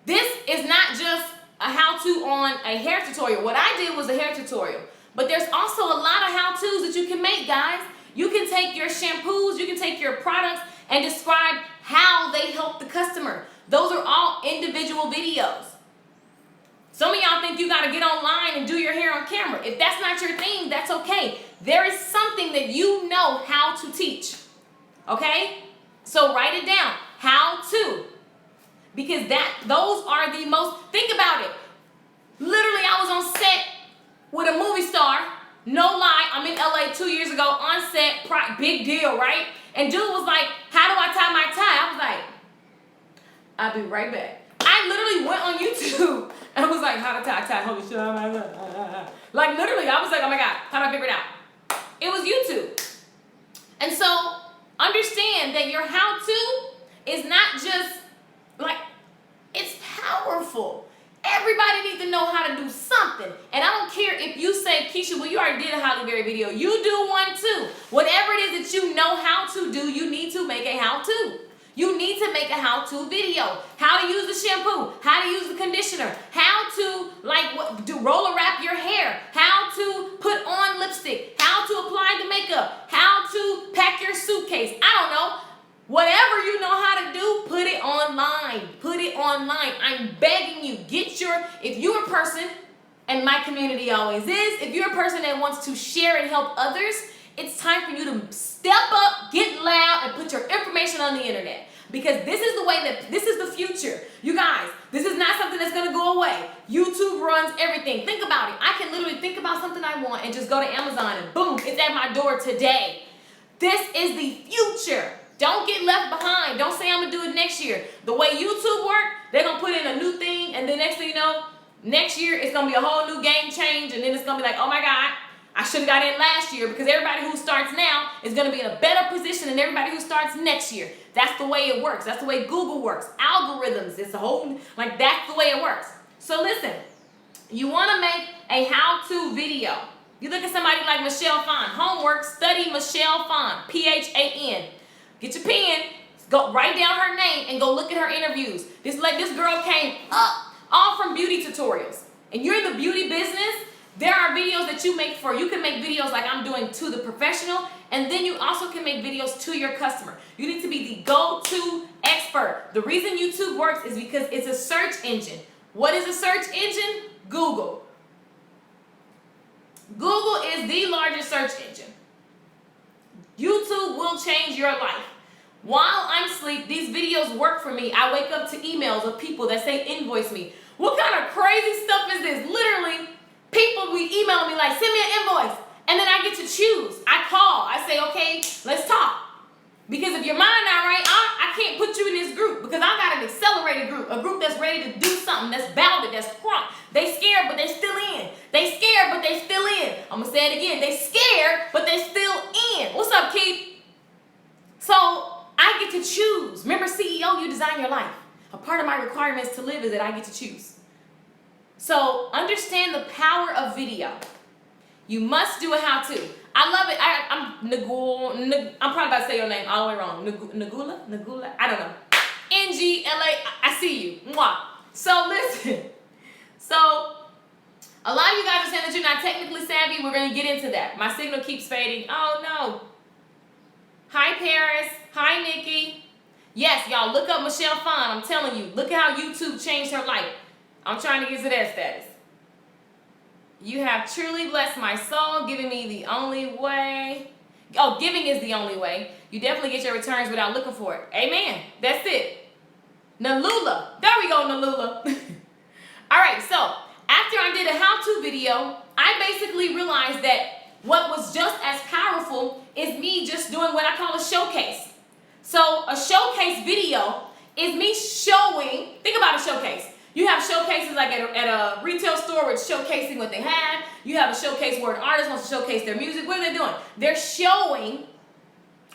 A: This is not just a how-to on a hair tutorial. What I did was a hair tutorial. But there's also a lot of how-tos that you can make, guys. You can take your shampoos, you can take your products and describe how they help the customer. Those are all individual videos. Some of y'all think you got to get online and do your hair on camera. If that's not your thing, that's okay. There is something that you know how to teach. Okay? So write it down. How to. Because those are the most, think about it. Literally, I was on set with a movie star. No lie, I'm in LA 2 years ago on set, big deal, right? And dude was like, how do I tie my tie? I was like, I'll be right back. I literally went on YouTube and was like, how to tie a tie? Holy shit, like literally, I was like, oh my God, how do I figure it out? It was YouTube. And so, understand that your how-to is not just, like, it's powerful. Everybody needs to know how to do something. And I don't care if you say, Keisha, well, you already did a Halle Berry video. You do one too. Whatever it is that you know how to do, you need to make a how-to. You need to make a how-to video. How to use the shampoo. How to use the conditioner. How to, roller wrap your hair. How to put on lipstick. How to apply the makeup. How to pack your suitcase. I don't know. Whatever you know how to do, put it online. Put it online. I'm begging you, if you're a person, and my community always is, if you're a person that wants to share and help others, it's time for you to step up, get loud, and put your information on the internet. Because this is the future. You guys, this is not something that's going to go away. YouTube runs everything. Think about it. I can literally think about something I want and just go to Amazon and boom, it's at my door today. This is the future. Don't get left behind. Don't say I'm going to do it next year. The way YouTube works, they're going to put in a new thing, and then next thing you know, next year it's going to be a whole new game change, and then it's going to be like, oh my God, I should have got in last year, because everybody who starts now is going to be in a better position than everybody who starts next year. That's the way it works. That's the way Google works. Algorithms, it's a whole, that's the way it works. So listen, you want to make a how-to video. You look at somebody like Michelle Phan. Homework, study Michelle Phan, P-H-A-N. Get your pen, go write down her name, and go look at her interviews. This girl came up, all from beauty tutorials. And you're in the beauty business, there are videos that you can make videos like I'm doing to the professional, and then you also can make videos to your customer. You need to be the go-to expert. The reason YouTube works is because it's a search engine. What is a search engine? Google. Google is the largest search engine. YouTube will change your life. While I'm asleep, these videos work for me. I wake up to emails of people that say invoice me. What kind of crazy stuff is this? Literally, people be emailing me like, send me an invoice. And then I get to choose. I call. I say, okay, let's talk. Because if your mind not right, I can't put you in this group, because I got an accelerated group, a group that's ready to do something, that's bounded, that's prompt. They scared, but they still in. They scared, but they still in. I'm going to say it again. They scared, but they still in. What's up, Keith? So I get to choose. Remember, CEO, you design your life. A part of my requirements to live is that I get to choose. So understand the power of video. You must do a how-to. I love it. I'm probably about to say your name all the way wrong. Nagula? I don't know. NGLA. I see you. Mwah. So listen. So a lot of you guys are saying that you're not technically savvy. We're going to get into that. My signal keeps fading. Oh, no. Hi, Paris. Hi, Nikki. Yes, y'all, look up Michelle Phan. I'm telling you. Look at how YouTube changed her life. I'm trying to get to that status. You have truly blessed my soul, giving me the only way. Oh, giving is the only way. You definitely get your returns without looking for it. Amen. That's it. Nalula. There we go, Nalula. All right, so after I did a how-to video, I basically realized that what was just as powerful is me just doing what I call a showcase. So a showcase video is me showing, think about a showcase. You have showcases like at a retail store where it's showcasing what they have. You have a showcase where an artist wants to showcase their music. What are they doing? They're showing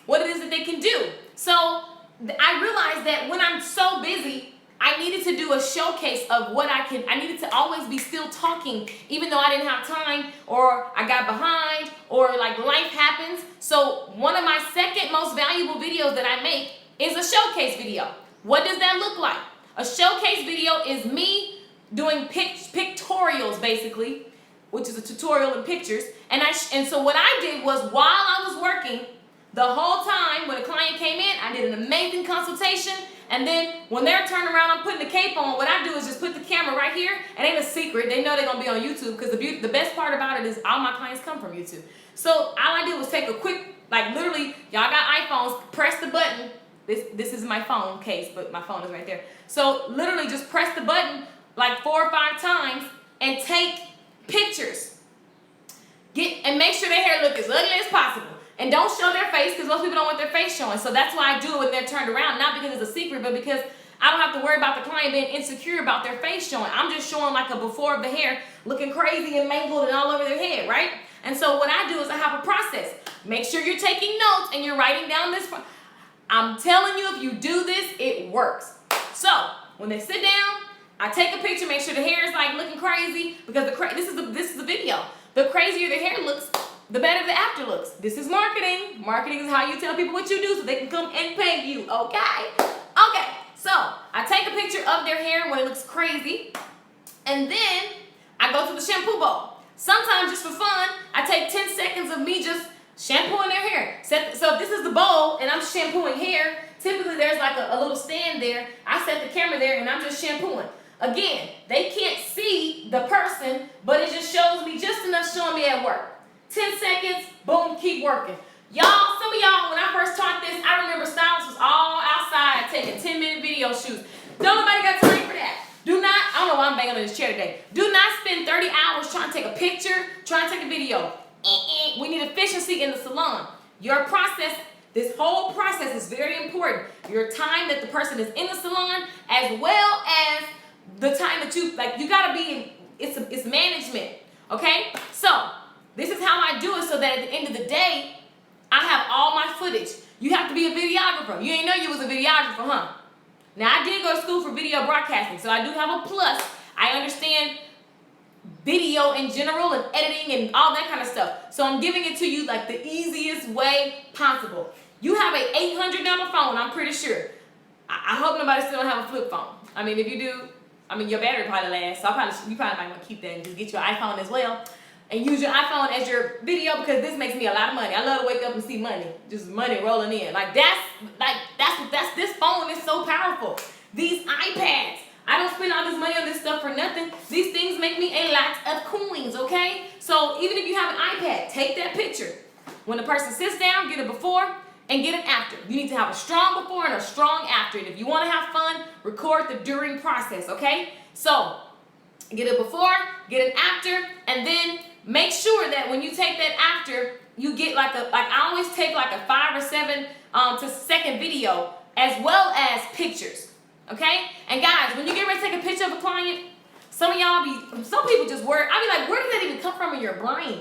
A: what it is that they can do. So I realized that when I'm so busy, I needed to do a showcase of what I needed to always be still talking, even though I didn't have time or I got behind or like life happens. So one of my second most valuable videos that I make is a showcase video. What does that look like? A showcase video is me doing pictorials basically, which is a tutorial in pictures. And so what I did was while I was working, the whole time when a client came in, I did an amazing consultation. And then when they're turning around, I'm putting the cape on. What I do is just put the camera right here. It ain't a secret. They know they're going to be on YouTube because the best part about it is all my clients come from YouTube. So all I did was take a quick, like literally, y'all got iPhones, press the button. This is my phone case, but my phone is right there. So literally just press the button like 4 or 5 times and take pictures. And make sure their hair look as ugly as possible. And don't show their face because most people don't want their face showing. So that's why I do it when they're turned around. Not because it's a secret, but because I don't have to worry about the client being insecure about their face showing. I'm just showing like a before of the hair looking crazy and mangled and all over their head, right? And so what I do is I have a process. Make sure you're taking notes and you're writing down this. I'm telling you, if you do this, it works. So when they sit down, I take a picture, make sure the hair is like looking crazy because this is the video. The crazier the hair looks, the better the after looks. This is marketing. Marketing is how you tell people what you do so they can come and pay you, okay? Okay, so I take a picture of their hair when it looks crazy, and then I go to the shampoo bowl. Sometimes just for fun, I take 10 seconds of me just shampooing their hair. So if this is the bowl and I'm shampooing hair, typically there's like a little stand there. I set the camera there and I'm just shampooing. Again, they can't see the person, but it just shows me just enough showing me at work. 10 seconds, boom, keep working. Y'all, some of y'all, when I first taught this, I remember stylists was all outside taking 10-minute video shoots. Don't nobody got time for that. Do not, I don't know why I'm banging on this chair today. Do not spend 30 hours trying to take a picture, trying to take a video. We need efficiency in the salon. Your process, this whole process is very important. Your time that the person is in the salon, as well as the time that you gotta be in, it's management, okay? So, this is how I do it so that at the end of the day, I have all my footage. You have to be a videographer. You ain't know you was a videographer, huh? Now, I did go to school for video broadcasting, so I do have a plus. I understand video in general and editing and all that kind of stuff. So I'm giving it to you like the easiest way possible. You have an $800 phone, I'm pretty sure. I hope nobody still don't have a flip phone. I mean, if you do, I mean, your battery probably lasts. So you probably might want to keep that and just get your iPhone as well. And use your iPhone as your video because this makes me a lot of money. I love to wake up and see money. Just money rolling in. This phone is so powerful. These iPads. I don't spend all this money on this stuff for nothing. These things make me a lot of coins, okay? So even if you have an iPad, take that picture. When the person sits down, get a before and get an after. You need to have a strong before and a strong after. And if you want to have fun, record the during process, okay? So get a before, get an after, and then make sure that when you take that after, you get I always take like a 5 or 7 second video as well as pictures. Okay? And guys, when you get ready to take a picture of a client, some people just worry. I be like, where did that even come from in your brain?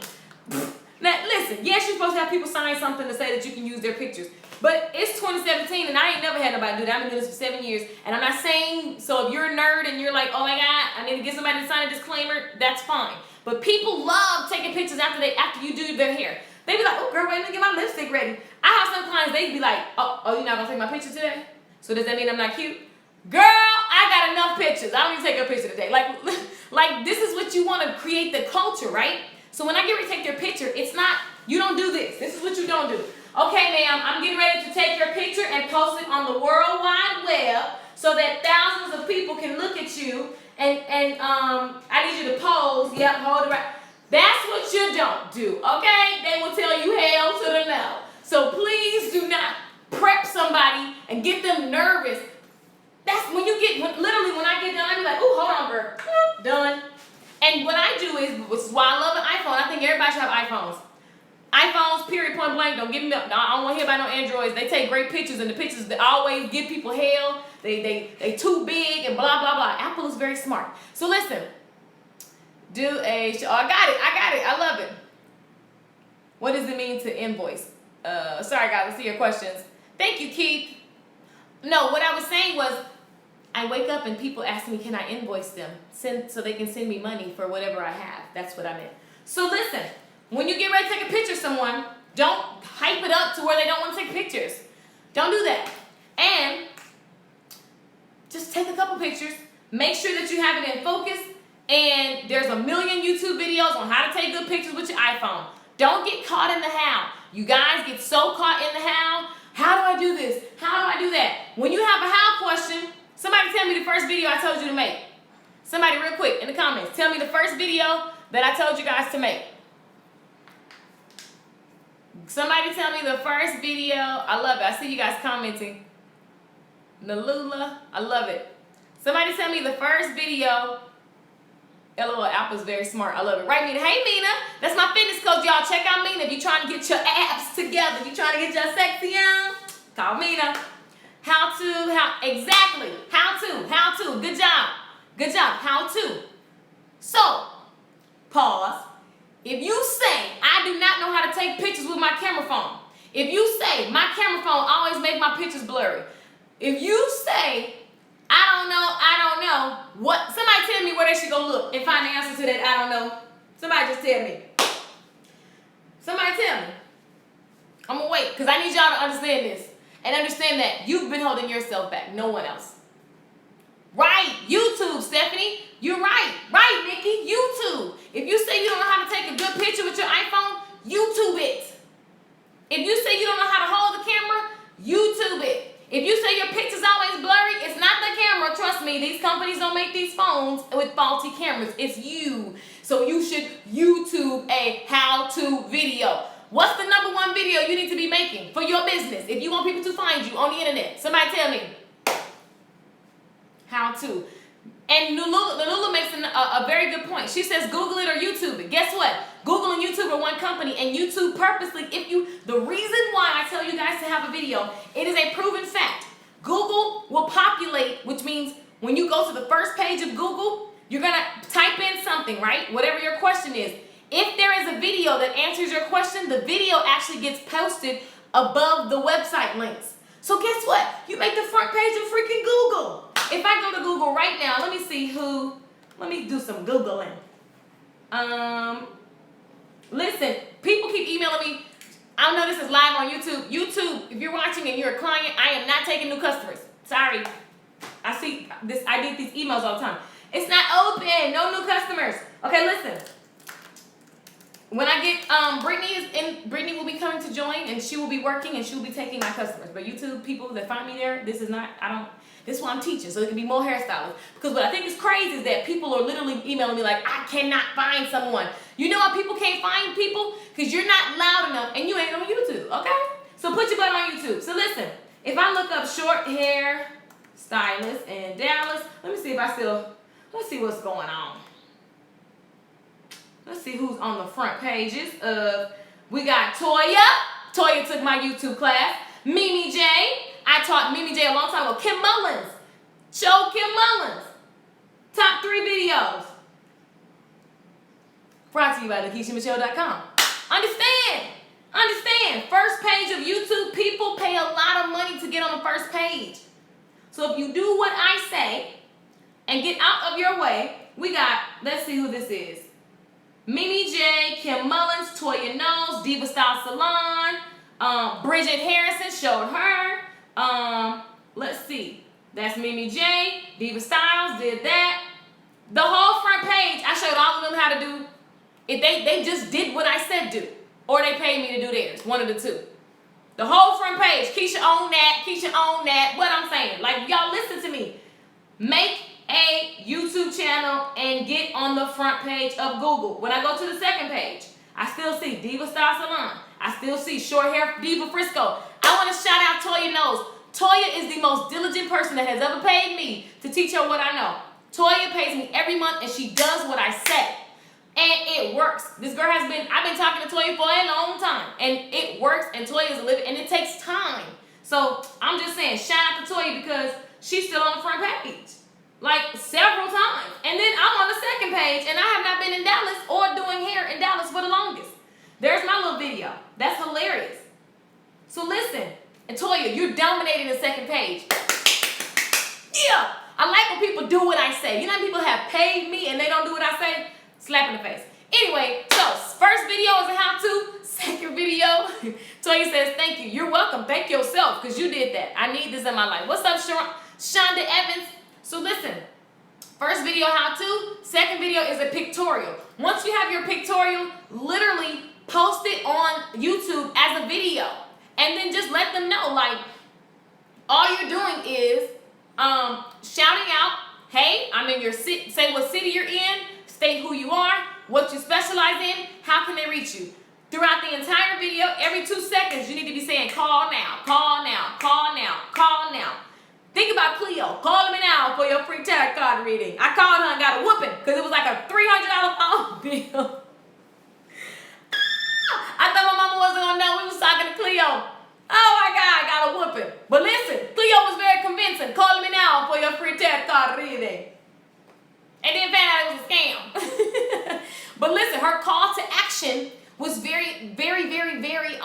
A: Now, listen, yes, you're supposed to have people sign something to say that you can use their pictures. But it's 2017 and I ain't never had nobody do that. I've been doing this for 7 years. And I'm not saying, so if you're a nerd and you're like, oh my God, I need to get somebody to sign a disclaimer, that's fine. But people love taking pictures after you do their hair. They be like, oh girl, wait, let me get my lipstick ready. I have some clients, they be like, oh, you're not gonna take my picture today? So does that mean I'm not cute? Girl, I got enough pictures. I don't need to take a picture today. Like this is what you want to create the culture, right? So when I get ready to take your picture, it's not, you don't do this. This is what you don't do. Okay, ma'am, I'm getting ready to take your picture and post it on the World Wide Web so that thousands of people can look at you and I need you to pose. Yep, hold it right. That's what you don't do, okay? They will tell you hell to the no. So please do not prep somebody and get them nervous. That's when you get, literally when I get done, I be like, ooh, hold on, girl. Done. And what I do is, which is why I love an iPhone. I think everybody should have iPhones. iPhones, period, point blank. Don't give me up. No, I don't want to hear about no Androids. They take great pictures, and the pictures that always give people hell. They too big and blah, blah, blah. Apple is very smart. So listen. I got it. I love it. What does it mean to invoice? Sorry, guys. Let's see your questions. Thank you, Keith. No, what I was saying was, I wake up and people ask me, can I invoice them? So they can send me money for whatever I have. That's what I meant. So listen, when you get ready to take a picture of someone, don't hype it up to where they don't want to take pictures. Don't do that. And just take a couple pictures. Make sure that you have it in focus. And there's a million YouTube videos on how to take good pictures with your iPhone. Don't get caught in the how. You guys get so caught in the how. How do I do this? How do I do that? When you have a how question, somebody tell me the first video I told you to make. Somebody real quick in the comments. Tell me the first video that I told you guys to make. Somebody tell me the first video. I love it. I see you guys commenting. Nalula, I love it. Somebody tell me the first video. LOL, Apple's very smart. I love it. Right, Mina? Hey, Mina. That's my fitness coach, y'all. Check out Mina if you're trying to get your abs together. If you're trying to get your sexy on, call Mina. How to. Good job. How to. So, pause. If you say, I do not know how to take pictures with my camera phone. If you say, my camera phone always make my pictures blurry. If you say, I don't know, what, somebody tell me where they should go look and find the answer to that I don't know. Somebody just tell me. Somebody tell me. I'm gonna wait, because I need y'all to understand this. And understand that you've been holding yourself back, no one else. Right, YouTube, Stephanie. You're right. Right, Nikki, YouTube. If you say you don't know how to take a good picture with your iPhone, YouTube it. If you say you don't know how to hold the camera, YouTube it. If you say your picture's always blurry, it's not the camera. Trust me, these companies don't make these phones with faulty cameras. It's you. So you should YouTube a how-to video. What's the #1 video you need to be making for your business if you want people to find you on the internet? Somebody tell me. How to. And Nalula makes a very good point. She says Google it or YouTube it. Guess what? Google and YouTube are one company, and YouTube purposely, the reason why I tell you guys to have a video, it is a proven fact. Google will populate, which means when you go to the first page of Google, you're going to type in something, right? Whatever your question is. If there is a video that answers your question, the video actually gets posted above the website links. So guess what? You make the front page of freaking Google. If I go to Google right now, let me do some Googling. Listen, people keep emailing me. I know this is live on YouTube. YouTube, if you're watching and you're a client, I am not taking new customers. Sorry. I see this. I get these emails all the time. It's not open. No new customers. Okay, listen. When I get Brittany will be coming to join, and she will be working, and she will be taking my customers. But YouTube people that find me there, this is what I'm teaching, so it can be more hairstylists. Because what I think is crazy is that people are literally emailing me like, I cannot find someone. You know why people can't find people? Because you're not loud enough and you ain't on YouTube, okay? So put your butt on YouTube. So listen, if I look up short hair stylist in Dallas, let's see what's going on. Let's see who's on the front pages. We got Toya. Toya took my YouTube class. Mimi J. I taught Mimi J a long time ago. Kim Mullins. Show Kim Mullins. Top 3 videos. Brought to you by LakeishaMichelle.com. Understand. saying, first page of YouTube, people pay a lot of money to get on the first page. So if you do what I say and get out of your way, we got, let's see who this is. Mimi J, Kim Mullins, Toya Knowles, Diva Style Salon, Bridget Harrison showed her. Let's see. That's Mimi J, Diva Styles did that. The whole front page, I showed all of them how to do. If they just did what I said do, or they paid me to do theirs, one of the two. The whole front page, Keisha own that, Keisha own that. What I'm saying, like y'all listen to me. Make a YouTube channel and get on the front page of Google. When I go to the second page, I still see Diva Style Salon. I still see Short Hair Diva Frisco. I want to shout out Toya Knowles. Toya is the most diligent person that has ever paid me to teach her what I know. Toya pays me every month and she does what I say. And it works. This girl I've been talking to Toya for a long time. And it works, and Toya is a living, and it takes time. So I'm just saying, shout out to Toya because she's still on the front page. Like several times. And then I'm on the second page, and I have not been in Dallas or doing hair in Dallas for the longest. There's my little video. That's hilarious. So listen, and Toya, you're dominating the second page. Yeah. I like when people do what I say. You know how people have paid me and they don't do what I say? Slap in the face. Anyway, so first video is a how-to. Second video, Toya says, thank you. You're welcome. Thank yourself because you did that. I need this in my life. What's up, Shonda Evans? So listen, first video how-to. Second video is a pictorial. Once you have your pictorial, literally post it on YouTube as a video. And then just let them know, like, all you're doing is shouting out, hey, I'm in your city. Say what city you're in. State who you are, what you specialize in, how can they reach you. Throughout the entire video, every 2 seconds, you need to be saying, call now, call now, call now, call now. Think about Cleo. Call me now for your free tarot card reading. I called her and got a whooping because it was like a $300 phone bill. I thought my mama wasn't going to know we was talking to Cleo. Oh my God, I got a whooping. But listen, Cleo was very convincing. Call me now for your free tarot card reading. And then found out it was a scam. But listen, her call to action was very, very, very, very,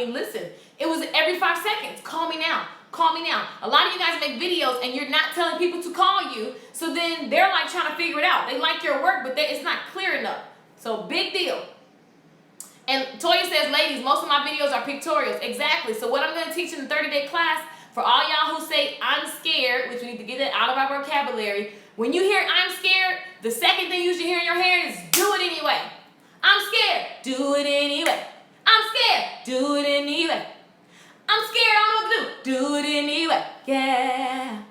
A: listen, it was every 5 seconds. Call me now. Call me now. A lot of you guys make videos and you're not telling people to call you. So then they're like trying to figure it out. They like your work, but it's not clear enough. So big deal. And Toya says, ladies, most of my videos are pictorials. Exactly. So what I'm going to teach in the 30-day class, for all y'all who say, I'm scared, which we need to get that out of our vocabulary. When you hear I'm scared, the second thing you should hear in your head is do it anyway. I'm scared. Do it anyway. I'm scared. Do it anyway. I'm scared. I don't know what to do. Do it anyway. Yeah.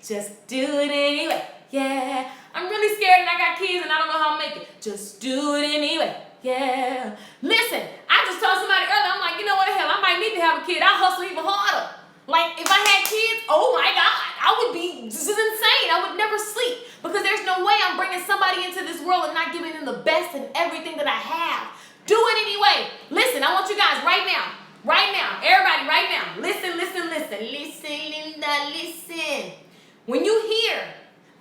A: Just do it anyway. Yeah. I'm really scared and I got kids and I don't know how to make it. Just do it anyway. Yeah. Listen, I just told somebody earlier, I'm like, you know what, hell, I might need to have a kid. I'll hustle even harder. Like, if I had kids, oh my God, I would be, this is insane. I would never sleep because there's no way I'm bringing somebody into this world and not giving them the best and everything that I have. Do it anyway. Listen, I want you guys right now, everybody right now, listen, Linda, listen. When you hear,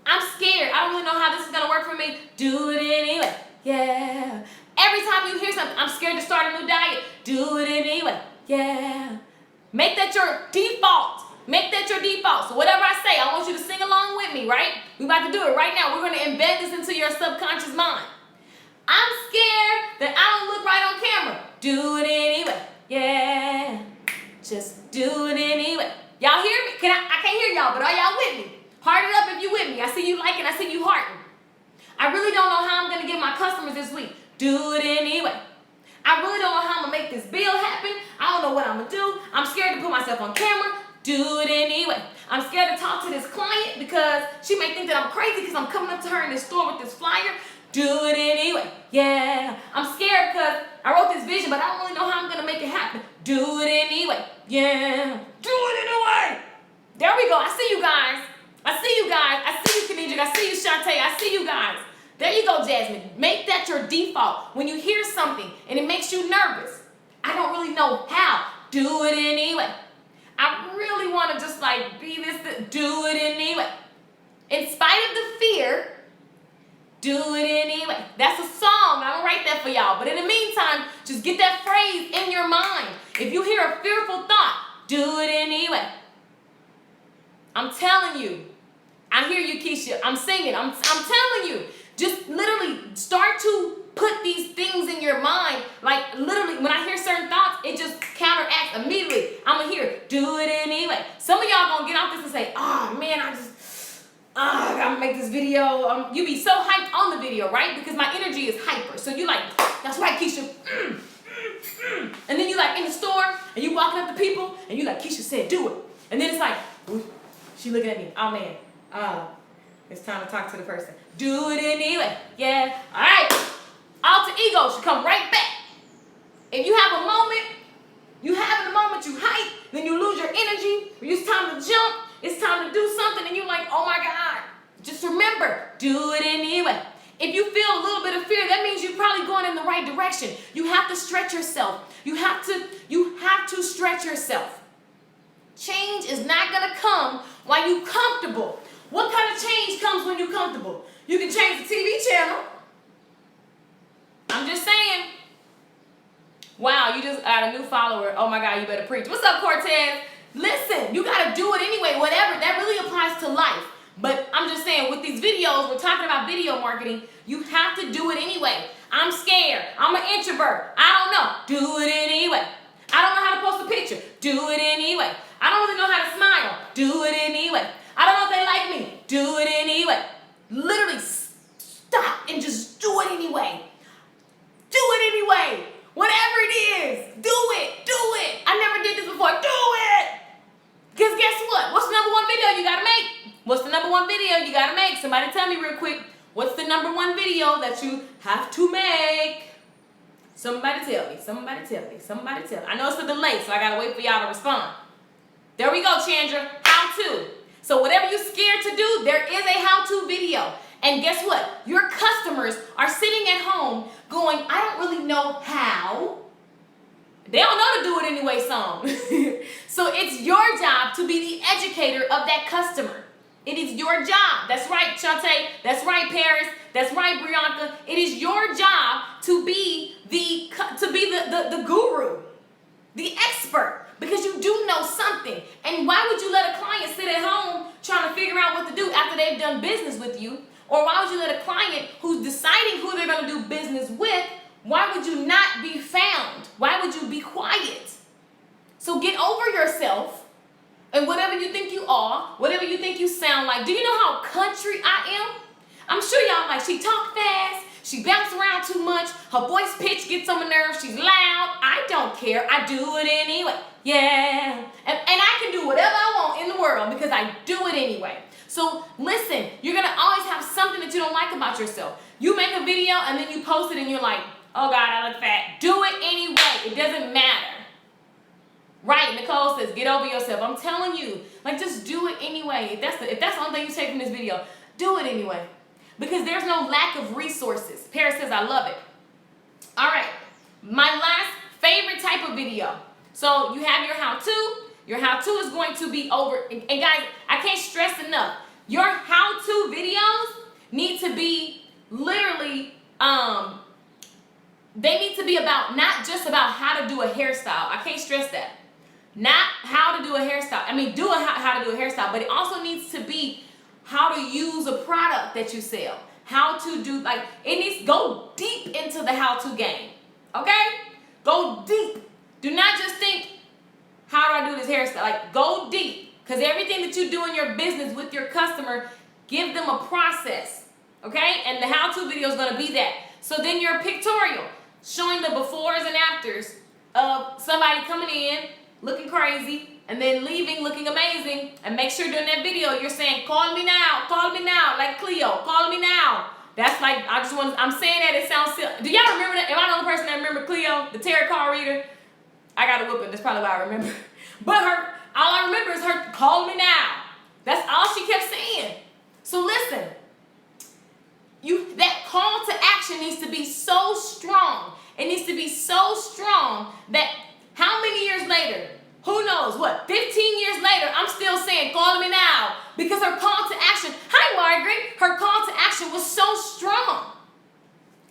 A: I'm scared, I don't really know how this is going to work for me, do it anyway. Yeah. Every time you hear something, I'm scared to start a new diet, do it anyway. Yeah. Make that your default. Make that your default. So whatever I say, I want you to sing along with me, right? We're about to do it right now. We're going to embed this into your subconscious mind. I'm scared that I don't look right on camera. Do it anyway. Yeah. Just do it anyway. Y'all hear me? I can't hear y'all, but are y'all with me? Heart it up if you with me. I see you liking. I see you hearting. I really don't know how I'm going to get my customers this week. Do it anyway. I really don't know how I'm going to make this bill happen. I don't know what I'm going to do. I'm scared to put myself on camera. Do it anyway. I'm scared to talk to this client because she may think that I'm crazy because I'm coming up to her in this store with this flyer. Do it anyway. Yeah. I'm scared because I wrote this vision, but I don't really know how I'm going to make it happen. Do it anyway. Yeah. Do it anyway. There we go. I see you guys. I see you guys. I see you, Kenedrick. I see you, Shantae. I see you guys. There you go, Jasmine. Make that your default. When you hear something and it makes you nervous, I don't really know how. Do it anyway. I really want to just like be this, do it anyway. In spite of the fear, do it anyway. That's a song. I'm going to write that for y'all. But in the meantime, just get that phrase phrase in your mind. If you hear a fearful thought, do it anyway. I'm telling you. I hear you, Keisha. I'm singing. I'm telling you. Just literally start to put these things in your mind. Like literally, when I hear certain thoughts, it just counteracts immediately. I'm going to hear, do it anyway. Some of y'all going to get off this and say, oh man, I gotta make this video. You be so hyped on the video, right? Because my energy is hyper. So you like, that's right, Keisha. And then you like in the store and you walking up to people and you like, Keisha said, do it. And then it's like, ooh, she looking at me. Oh man, it's time to talk to the person. Do it anyway. Yeah. All right. Alter ego should come right back. If you have a moment, you hype, then you lose your energy. When it's time to jump, it's time to do something, and you're like, oh my God. Just remember, do it anyway. If you feel a little bit of fear, that means you're probably going in the right direction. You have to stretch yourself. You have to stretch yourself. Change is not gonna come while you're comfortable. What kind of change comes when you're comfortable? You can change the TV channel. I'm just saying. Wow, you just got a new follower. Oh my God, you better preach. What's up, Cortez? Listen, you got to do it anyway, whatever. That really applies to life. But I'm just saying, with these videos, we're talking about video marketing. You have to do it anyway. I'm scared. I'm an introvert. I don't know. Do it anyway. I don't know how to post a picture. Do it anyway. I don't really know how to smile. Do it anyway. I don't know if they like me. Do it anyway. Literally stop and just do it anyway. Do it anyway. Whatever it is, do it. Do it. I never did this before. Do it. Because guess what? What's the number one video you got to make? What's the number one video you got to make? Somebody tell me real quick. What's the number one video that you have to make? Somebody tell me. Somebody tell me. Somebody tell me. I know it's a delay, so I got to wait for y'all to respond. There we go, Chandra. How to. So whatever you're scared to do, there is a how-to video. And guess what? Your customers are sitting at home going, I don't really know how. They don't know to do it anyway, some. So it's your job to be the educator of that customer. It is your job. That's right, Shantae. That's right, Paris. That's right, Brianka. It is your job to be the guru, the expert, because you do know something. And why would you let a client sit at home trying to figure out what to do after they've done business with you? Or why would you let a client who's deciding who they're going to do business with, why would you not be found? Why would you be quiet? So get over yourself and whatever you think you are, whatever you think you sound like. Do you know how country I am? I'm sure y'all like, she talk fast, she bounce around too much, her voice pitch gets on my nerves, she's loud. I don't care. I do it anyway. Yeah. And I can do whatever I want in the world because I do it anyway. So listen, you're going to always have something that you don't like about yourself. You make a video and then you post it and you're like, oh God, I look fat. Do it anyway. It doesn't matter. Right, Nicole says, get over yourself. I'm telling you, like, just do it anyway. If that's the only thing you take from this video, do it anyway. Because there's no lack of resources. Paris says, I love it. All right, my last favorite type of video. So you have your how-to. Your how-to is going to be over. And guys, I can't stress enough. Your how-to videos need to be literally, they need to be about, not just about how to do a hairstyle. I can't stress that. Not how to do a hairstyle. I mean, how to do a hairstyle, but it also needs to be how to use a product that you sell. How to do, like, it needs to go deep into the how-to game. Okay? Go deep. Do not just think, how do I do this hairstyle? Like, go deep. Because everything that you do in your business with your customer, give them a process. Okay? And the how-to video is going to be that. So then your pictorial, showing the befores and afters of somebody coming in, looking crazy, and then leaving looking amazing. And make sure during that video you're saying, call me now, like Cleo, call me now. That's like, I'm saying that, it sounds silly. Do y'all remember that? Am I the only person that remember Cleo, the tarot card reader? I got a whooping, that's probably why I remember. But all I remember is her, call me now. That's all she kept saying. So listen, that call to action needs to be so strong. It needs to be so strong that how many years later, who knows what, 15 years later, I'm still saying, call me now. Because her call to action, hi Margaret, her call to action was so strong.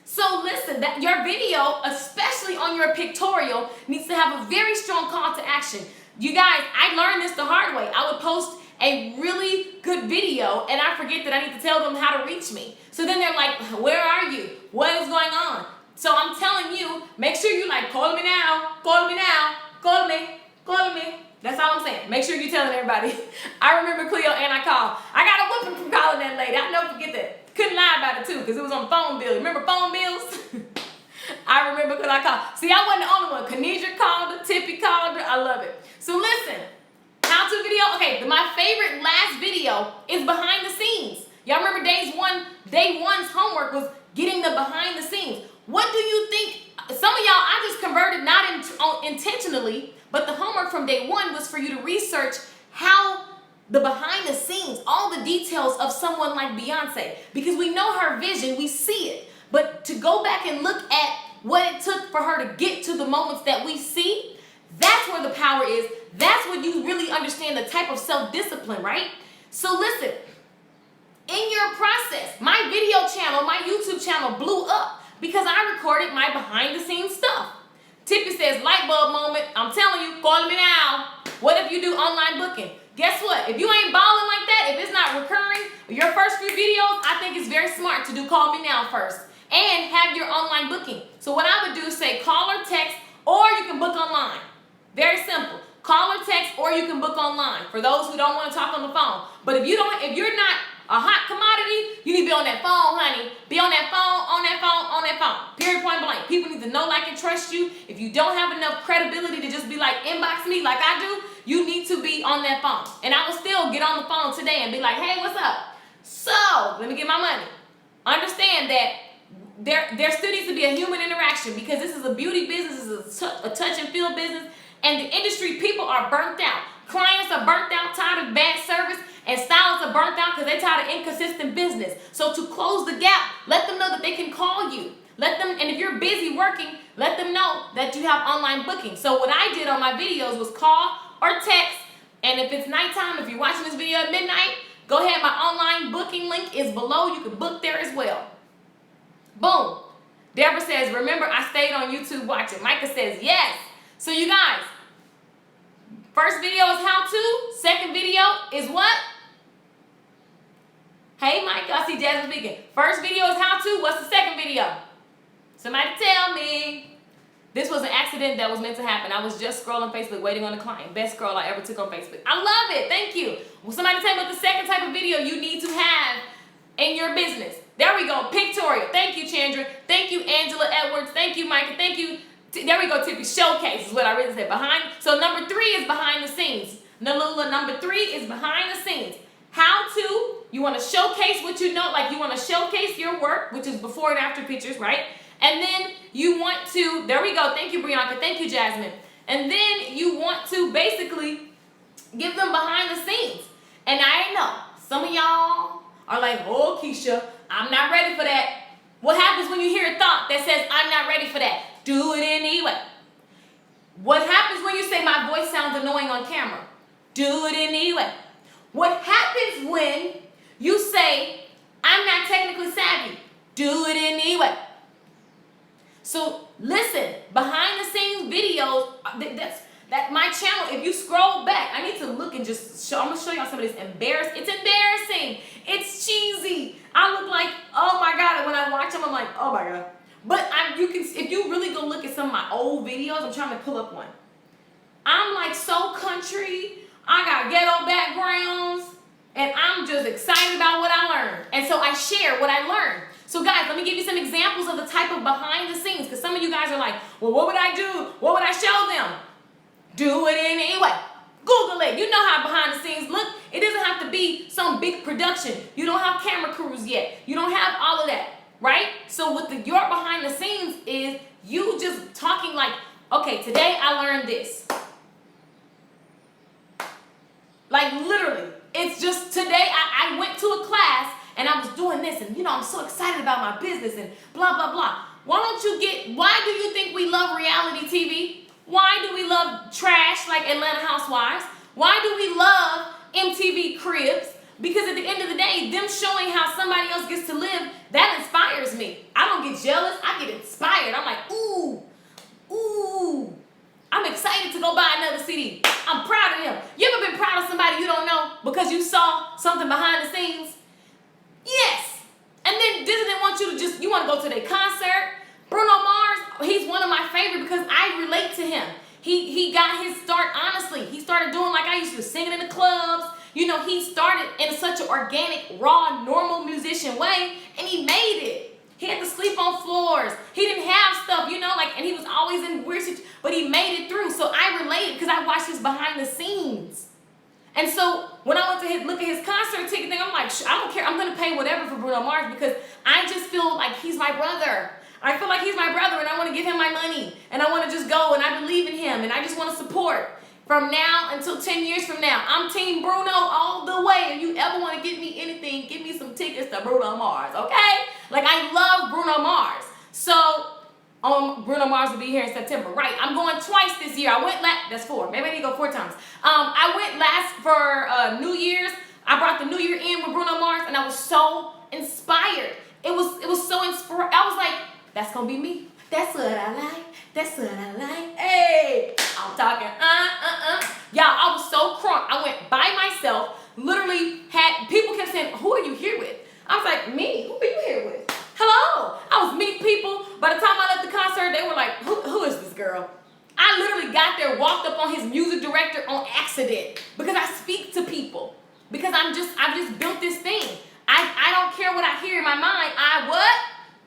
A: So So listen, that your video, especially on your pictorial, needs to have a very strong call to action. You guys, I learned this the hard way. I would post a really good video and I forget that I need to tell them how to reach me. So then they're like, where are you? What is going on? So I'm telling you, make sure you like, call me now, call me now, call me, call me. That's all I'm saying. Make sure you're telling everybody. I remember Cleo and I called. I got a whooping from calling that lady. I'll never forget that. Couldn't lie about it too, because it was on phone bill. Remember phone bills? I remember because I called. See, I wasn't the only one. Kanidra called her, Tippy called her. I love it. So listen, how-to video. Okay, my favorite last video is behind the scenes. Y'all remember day one's homework was getting the behind the scenes. What do you think? Some of y'all, I just converted not intentionally, but the homework from day one was for you to research how the behind the scenes, all the details of someone like Beyonce, because we know her vision, we see it, but to go back and look at what it took for her to get to the moments that we see, that's where the power is. That's when you really understand the type of self-discipline, right? So listen, in your process, my video channel, my YouTube channel blew up because I recorded my behind the scenes stuff. Tippy says, light bulb moment. I'm telling you, call me now. What if you do online booking? Guess what? If you ain't balling like that, if it's not recurring, your first few videos, I think it's very smart to do call me now first and have your online booking. So what I would do is say call or text, or you can book online. Very simple. Call or text, or you can book online for those who don't want to talk on the phone. But if you're not a hot commodity, you need to be on that phone, honey. Be on that phone, on that phone, on that phone. Period, point blank. People need to know, like, and trust you. If you don't have enough credibility to just be like, inbox me like I do, you need to be on that phone. And I will still get on the phone today and be like, hey, what's up? So, let me get my money. Understand that there still needs to be a human interaction, because this is a beauty business, this is a touch and feel business, and the industry people are burnt out. Clients are burnt out, tired of bad service, and stylists are burnt out because they're tired of inconsistent business. So to close the gap, let them know that they can call you. And if you're busy working, let them know that you have online booking. So what I did on my videos was call or text, and if it's nighttime, if you're watching this video at midnight, go ahead, my online booking link is below. You can book there as well. Boom. Deborah says, remember, I stayed on YouTube watching. Micah says, yes. So you guys, first video is how to. Second video is what? Hey, Micah, I see Jasmine speaking. First video is how to. What's the second video? Somebody tell me. This was an accident that was meant to happen. I was just scrolling Facebook waiting on a client. Best scroll I ever took on Facebook. I love it. Thank you. Well, somebody tell me what the second type of video you need to have in your business. There we go. Pictorial. Thank you, Chandra. Thank you, Angela Edwards. Thank you, Micah. Thank you. There we go, Tippy. Showcase is what I really said. Behind. So number 3 is behind the scenes. Nalula, number 3 is behind the scenes. How to. You want to showcase what you know. Like, you want to showcase your work, which is before and after pictures, right? And then you want to, there we go. Thank you, Brianna. Thank you, Jasmine. And then you want to basically give them behind the scenes. And I know some of y'all are like, oh, Keisha, I'm not ready for that. What happens when you hear a thought that says, I'm not ready for that? Do it anyway. What happens when you say my voice sounds annoying on camera? Do it anyway. What happens when you say, I'm not technically savvy? Do it anyway. So listen, behind the scenes videos, that my channel, if you scroll back, I need to look and just show, I'm going to show y'all some of this it's embarrassing. It's cheesy. I look like, oh my God, and when I watch them, I'm like, oh my God. But if you really go look at some of my old videos, I'm trying to pull up one. I'm like so country. I got ghetto backgrounds, and I'm just excited about what I learned. And so I share what I learned. So guys, let me give you some examples of the type of behind the scenes, because some of you guys are like, well, what would I do? What would I show them? Do it anyway. Google it. You know how behind the scenes look. It doesn't have to be some big production. You don't have camera crews yet. You don't have all of that, right? So what your behind the scenes is you just talking like, okay, today I learned this. Like literally, it's just today I went to a class and I was doing this, and I'm so excited about my business and blah, blah, blah. Why do you think we love reality TV? Why do we love trash like Atlanta Housewives? Why do we love MTV Cribs? Because at the end of the day, them showing how somebody else gets to live, that inspires me. I don't get jealous, I get inspired. I'm like, ooh, ooh. I'm excited to go buy another CD. I'm proud of them. You ever been proud of somebody you don't know because you saw something behind the scenes? Yes. And then Disney didn't want you to just, you want to go to their concert. Bruno Mars, he's one of my favorite because I relate to him. He got his start honestly. He started doing like I used to, singing in the clubs. You know, he started in such an organic, raw, normal musician way, and he made it. He had to sleep on floors. He didn't have stuff, you know, like, and he was always in weird situations, but he made it through. So I related because I watched his behind the scenes. And so when I went to look at his concert ticket thing, I'm like, I don't care. I'm going to pay whatever for Bruno Mars because I just feel like he's my brother. I feel like he's my brother and I want to give him my money. And I want to just go and I believe in him and I just want to support. From now until 10 years from now, I'm Team Bruno all the way. If you ever want to give me anything, give me some tickets to Bruno Mars, okay? Like, I love Bruno Mars. So, Bruno Mars will be here in September. Right, I'm going twice this year. I went last, that's 4. Maybe I need to go 4 times. I went last for New Year's. I brought the New Year in with Bruno Mars, and I was so inspired. It was so inspiring. I was like, that's going to be me. That's what I like. That's what I like. Hey, I'm talking, Y'all, I was so crunk. I went by myself, literally people kept saying, who are you here with? I was like, me? Who are you here with? Hello. I was meeting people. By the time I left the concert, they were like, who is this girl? I literally got there, walked up on his music director on accident because I speak to people. Because I've just built this thing. I don't care what I hear in my mind. I what?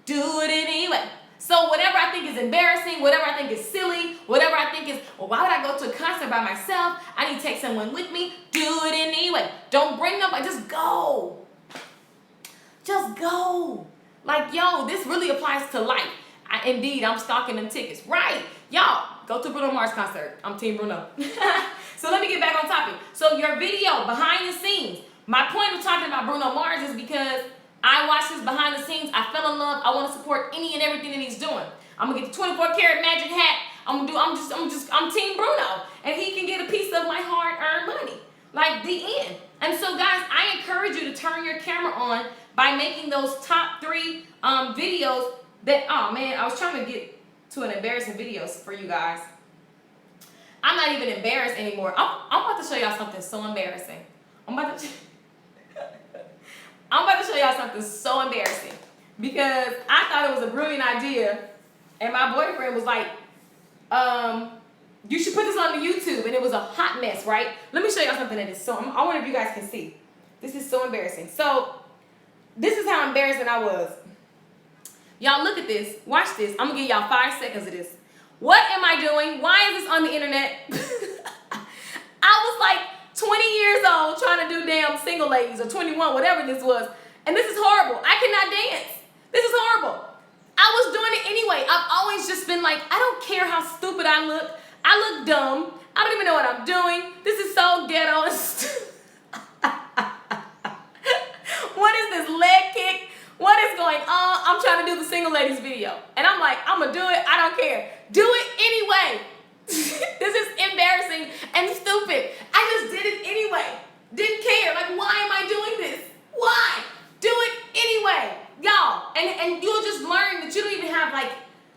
A: Do it anyway. So whatever I think is embarrassing, whatever I think is silly, whatever I think is, well, why would I go to a concert by myself? I need to take someone with me. Do it anyway. Don't bring nobody. Just go. Just go. Like, yo, this really applies to life. Indeed, I'm stalking them tickets. Right. Y'all, go to Bruno Mars concert. I'm Team Bruno. So let me get back on topic. So your video, behind the scenes. My point of talking about Bruno Mars is because I watched his behind the scenes. I fell in love. I want to support any and everything that he's doing. I'm gonna get the 24 karat magic hat. I'm Team Bruno, and he can get a piece of my hard-earned money. Like the end. And so, guys, I encourage you to turn your camera on by making those top 3 videos. That oh man, I was trying to get to an embarrassing videos for you guys. I'm not even embarrassed anymore. I'm about to show y'all something so embarrassing. I'm about to show y'all something so embarrassing because I thought it was a brilliant idea, and my boyfriend was like, you should put this on the YouTube, and it was a hot mess, right? Let me show y'all something that is so, I wonder if you guys can see. This is so embarrassing. So, this is how embarrassing I was. Y'all look at this. Watch this. I'm going to give y'all 5 seconds of this. What am I doing? Why is this on the internet? I was like 20 years old trying to do damn single ladies or 21, whatever this was. And this is horrible. I cannot dance. This is horrible. I was doing it anyway. I've always just been like, I don't care how stupid I look. I look dumb. I don't even know what I'm doing. This is so ghetto. What is this leg kick? What is going on? I'm trying to do the single ladies video. And I'm like, I'm going to do it. I don't care. Do it anyway. This is embarrassing and stupid. I just did it anyway. Didn't care. Like, why am I doing this? Why? Do it anyway. Y'all. And you'll just learn that you don't even have, like,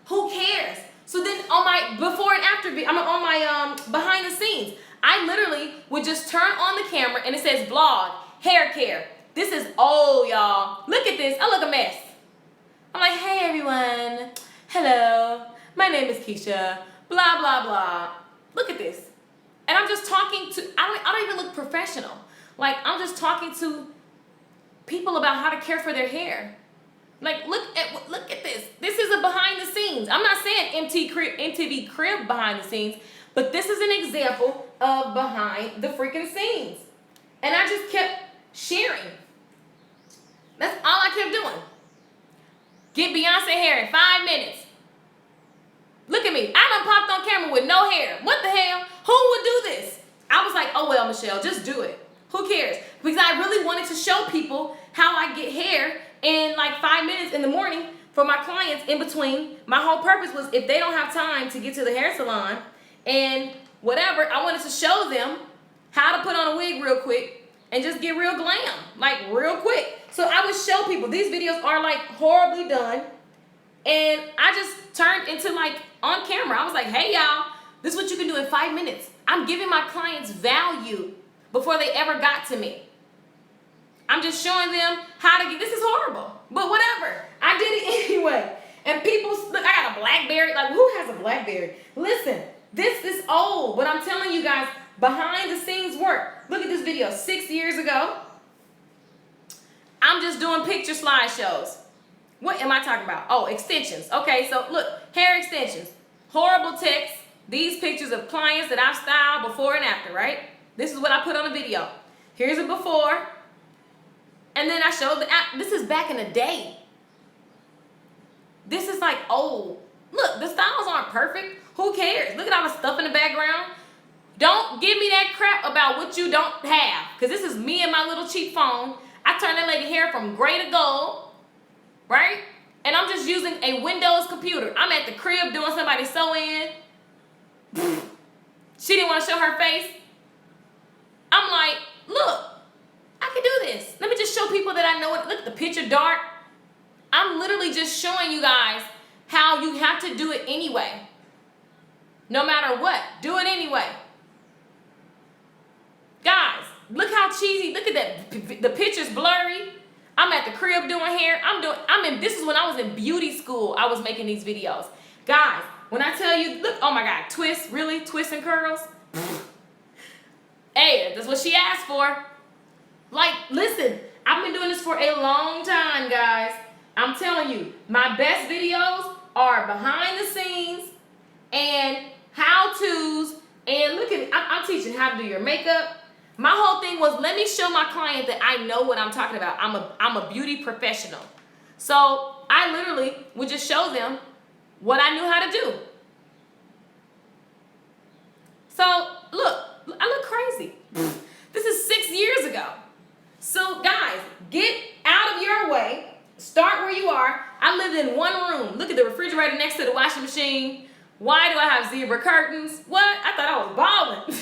A: who cares? So then on my before and after, I'm on my behind the scenes, I literally would just turn on the camera and it says vlog, hair care. This is old, y'all. Look at this. I look a mess. I'm like, hey, everyone. Hello. My name is Keisha. Blah, blah, blah. Look at this. And I'm just talking to, I don't even look professional. Like, I'm just talking to people about how to care for their hair. Like, look at this. This is a behind the scenes. I'm not saying MTV Crib behind the scenes, but this is an example of behind the freaking scenes. And I just kept sharing. That's all I kept doing. Get Beyonce hair in 5 minutes. Look at me. I done popped on camera with no hair. What the hell? Who would do this? I was like, oh well, Michelle, just do it. Who cares? Because I really wanted to show people how I get hair in like 5 minutes in the morning for my clients in between. My whole purpose was if they don't have time to get to the hair salon and whatever, I wanted to show them how to put on a wig real quick and just get real glam, like real quick. So I would show people, these videos are like horribly done. And I just turned into like on camera. I was like, hey y'all, this is what you can do in 5 minutes. I'm giving my clients value before they ever got to me. I'm just showing them how to get, this is horrible, but whatever. I did it anyway. And people, look, I got a BlackBerry. Like, who has a BlackBerry? Listen, this is old, but I'm telling you guys, behind the scenes work. Look at this video, 6 years ago. I'm just doing picture slideshows. What am I talking about? Oh, extensions. Okay, so look, hair extensions. Horrible text. These pictures of clients that I've styled before and after, right? This is what I put on the video. Here's a before. And then I showed the app. This is back in the day. This is like old. Look, the styles aren't perfect. Who cares? Look at all the stuff in the background. Don't give me that crap about what you don't have. Because this is me and my little cheap phone. I turned that lady hair from gray to gold. Right? And I'm just using a Windows computer. I'm at the crib doing somebody's sew-in. She didn't want to show her face. I'm like, look, I can do this. Let me just show people that I know it. Look, the picture dark. I'm literally just showing you guys how you have to do it anyway. No matter what, do it anyway. Guys, look how cheesy. Look at that. The picture's blurry. I'm at the crib doing hair. This is when I was in beauty school. I was making these videos. Guys, when I tell you, look, oh my God, twists, really? Twists and curls? Hey, that's what she asked for. Like, listen, I've been doing this for a long time, guys. I'm telling you, my best videos are behind the scenes and how-tos. And look at me, I'm teaching how to do your makeup. My whole thing was, let me show my client that I know what I'm talking about. I'm a beauty professional. So I literally would just show them what I knew how to do. So look, I look crazy. This is 6 years ago. So guys, get out of your way. Start where you are. I lived in one room. Look at the refrigerator next to the washing machine. Why do I have zebra curtains? What? I thought I was balling.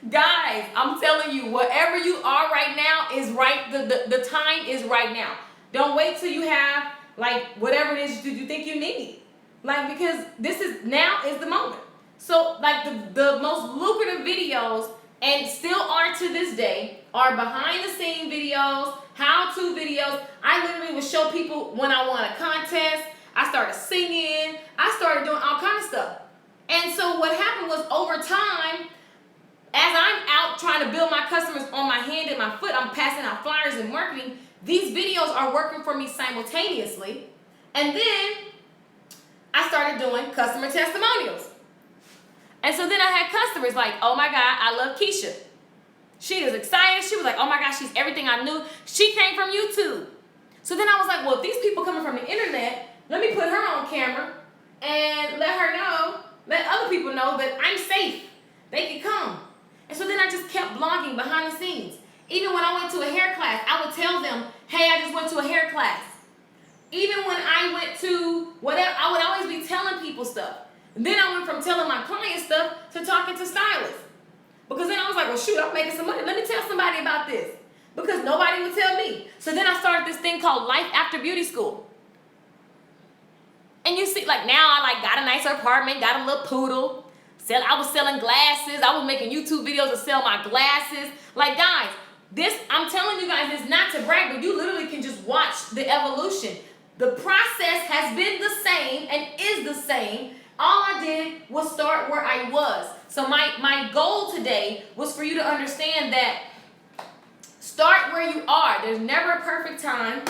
A: Guys, I'm telling you, wherever you are right now is right. The time is right now. Don't wait till you have like whatever it is you think you need. Like, because now is the moment. So like the most lucrative videos, and still are to this day, are behind the scene videos, how-to videos. I literally would show people when I won a contest. I started singing. I started doing all kinds of stuff. And so what happened was, over time, as I'm out trying to build my customers on my hand and my foot, I'm passing out flyers and marketing. These videos are working for me simultaneously. And then I started doing customer testimonials. And so then I had customers like, oh my God, I love Keisha. She was excited. She was like, oh my gosh, she's everything I knew. She came from YouTube. So then I was like, well, if these people coming from the internet, let me put her on camera and let her know, let other people know that I'm safe. They can come. And so then I just kept blogging behind the scenes. Even when I went to a hair class, I would tell them, hey, I just went to a hair class. Even when I went to whatever, I would always be telling people stuff. And then I went from telling my clients stuff to talking to stylists. Because then I was like, well, shoot, I'm making some money. Let me tell somebody about this. Because nobody would tell me. So then I started this thing called Life After Beauty School. And you see, like now I got a nicer apartment, got a little poodle. I was selling glasses. I was making YouTube videos to sell my glasses. Like, guys, this, I'm telling you guys, it's not to brag, but you literally can just watch the evolution. The process has been the same and is the same. All I did was start where I was. So my goal today was for you to understand that start where you are. There's never a perfect time.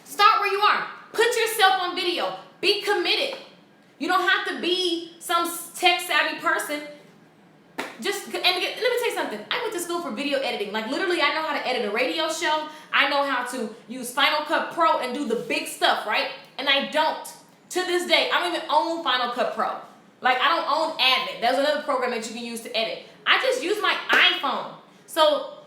A: Start where you are. Put yourself on video. Be committed. You don't have to be some tech-savvy person. Let me tell you something. I went to school for video editing. Like, literally, I know how to edit a radio show. I know how to use Final Cut Pro and do the big stuff, right? And I don't. To this day, I don't even own Final Cut Pro. Like, I don't own Avid. There's another program that you can use to edit. I just use my iPhone. So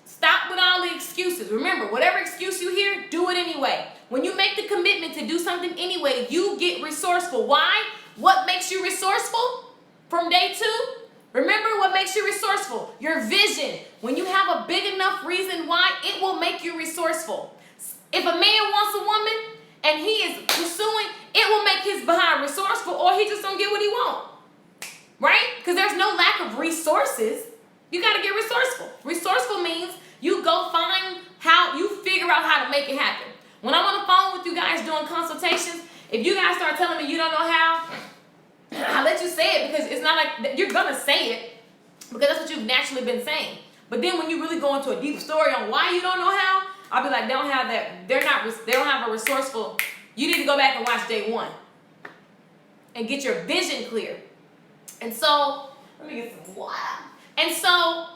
A: stop with all the excuses. Remember, whatever excuse you hear, do it anyway. When you make the commitment to do something anyway, you get resourceful. Why? What makes you resourceful from day 2? Remember what makes you resourceful? Your vision. When you have a big enough reason why, it will make you resourceful. If a man wants a woman and he is pursuing, it will make his behind resourceful, or he just don't get what he wants. Right? Because there's no lack of resources. You got to get resourceful. Resourceful means you go find how, you figure out how to make it happen. When I'm on the phone with you guys doing consultations, if you guys start telling me you don't know how, I'll let you say it, because it's not like you're going to say it because that's what you've naturally been saying. But then when you really go into a deep story on why you don't know how, I'll be like, they don't have that. They don't have a resourceful. You need to go back and watch day 1 and get your vision clear. And so, let me get some water. And so,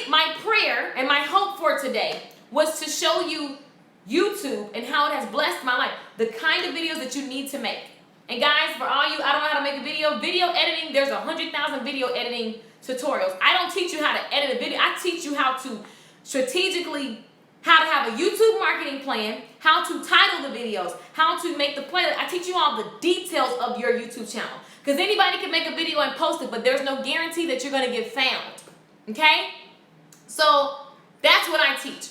A: my prayer and my hope for today was to show you YouTube and how it has blessed my life. The kind of videos that you need to make. And guys, for all you, I don't know how to make a video. Video editing, there's 100,000 video editing tutorials. I don't teach you how to edit a video. I teach you how to strategically, how to have a YouTube marketing plan, how to title the videos, how to make the playlist. I teach you all the details of your YouTube channel. Because anybody can make a video and post it, but there's no guarantee that you're going to get found. Okay? So, that's what I teach.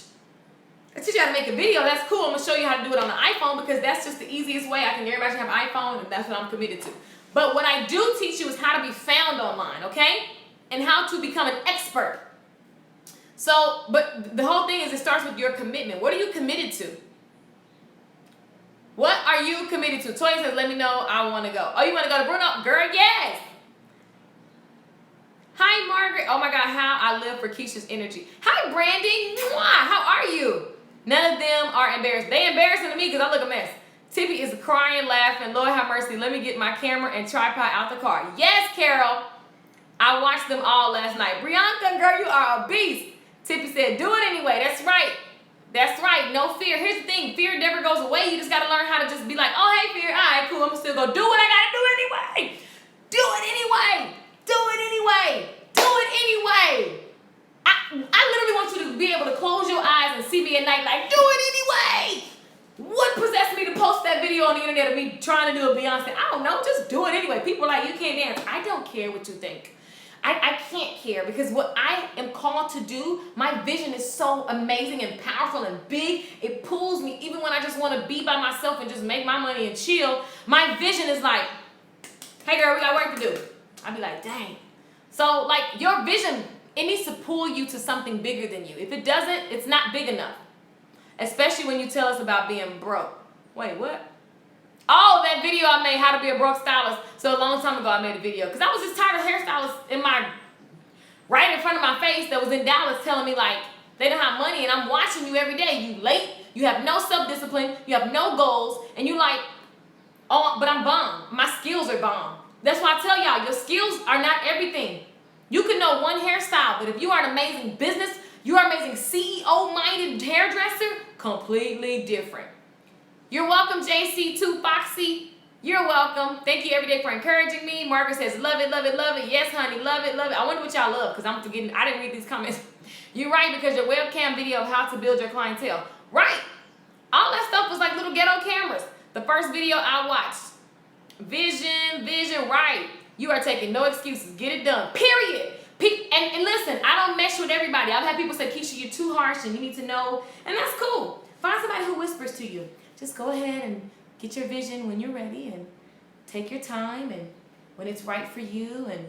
A: I teach you how to make a video. That's cool. I'm going to show you how to do it on the iPhone, because that's just the easiest way. Everybody should have an iPhone, and that's what I'm committed to. But what I do teach you is how to be found online, okay? And how to become an expert. So, but the whole thing is, it starts with your commitment. What are you committed to? What are you committed to? Toya says, let me know. I want to go. Oh, you want to go to Bruno? Girl, yes. Hi, Margaret. Oh, my God, how I live for Keisha's energy. Hi, Brandy. Mwah. How are you? None of them are embarrassed. They embarrassing to me because I look a mess. Tippy is crying, laughing. Lord have mercy. Let me get my camera and tripod out the car. Yes, Carol. I watched them all last night. Brianka, girl, you are a beast. Tippy said, do it anyway. That's right. That's right. No fear. Here's the thing. Fear never goes away. You just got to learn how to just be like, oh, hey, fear. All right, cool. I'm going to still go do what I got to do anyway. Do it anyway. Do it anyway. Do it anyway. I literally want you to be able to close your eyes and see me at night like, do it anyway. What possessed me to post that video on the internet of me trying to do a Beyonce? I don't know. Just do it anyway. People are like, you can't dance. I don't care what you think. I can't care, because what I am called to do, my vision is so amazing and powerful and big. It pulls me even when I just want to be by myself and just make my money and chill. My vision is like, hey girl, we got work to do. I'd be like, dang. So like your vision, it needs to pull you to something bigger than you. If it doesn't, it's not big enough. Especially when you tell us about being broke. Wait, what? Oh, that video I made, how to be a broke stylist. So a long time ago I made a video. Because I was just tired of hairstylists right in front of my face that was in Dallas telling me like, they don't have money, and I'm watching you every day. You late, you have no self-discipline, you have no goals, and you like, oh, but I'm bomb. My skills are bomb. That's why I tell y'all, your skills are not everything. You can know one hairstyle, but if you are an amazing business, you are an amazing CEO-minded hairdresser, completely different. You're welcome, JC2 Foxy. You're welcome. Thank you every day for encouraging me. Margaret says, love it, love it, love it. Yes, honey, love it, love it. I wonder what y'all love, because I'm forgetting. I didn't read these comments. You're right, because your webcam video of how to build your clientele. Right. All that stuff was like little ghetto cameras. The first video I watched. Vision, right. You are taking no excuses. Get it done. Period. And listen, I don't mesh with everybody. I've had people say, Keisha, you're too harsh and you need to know. And that's cool. Find somebody who whispers to you. Just go ahead and get your vision when you're ready and take your time and when it's right for you and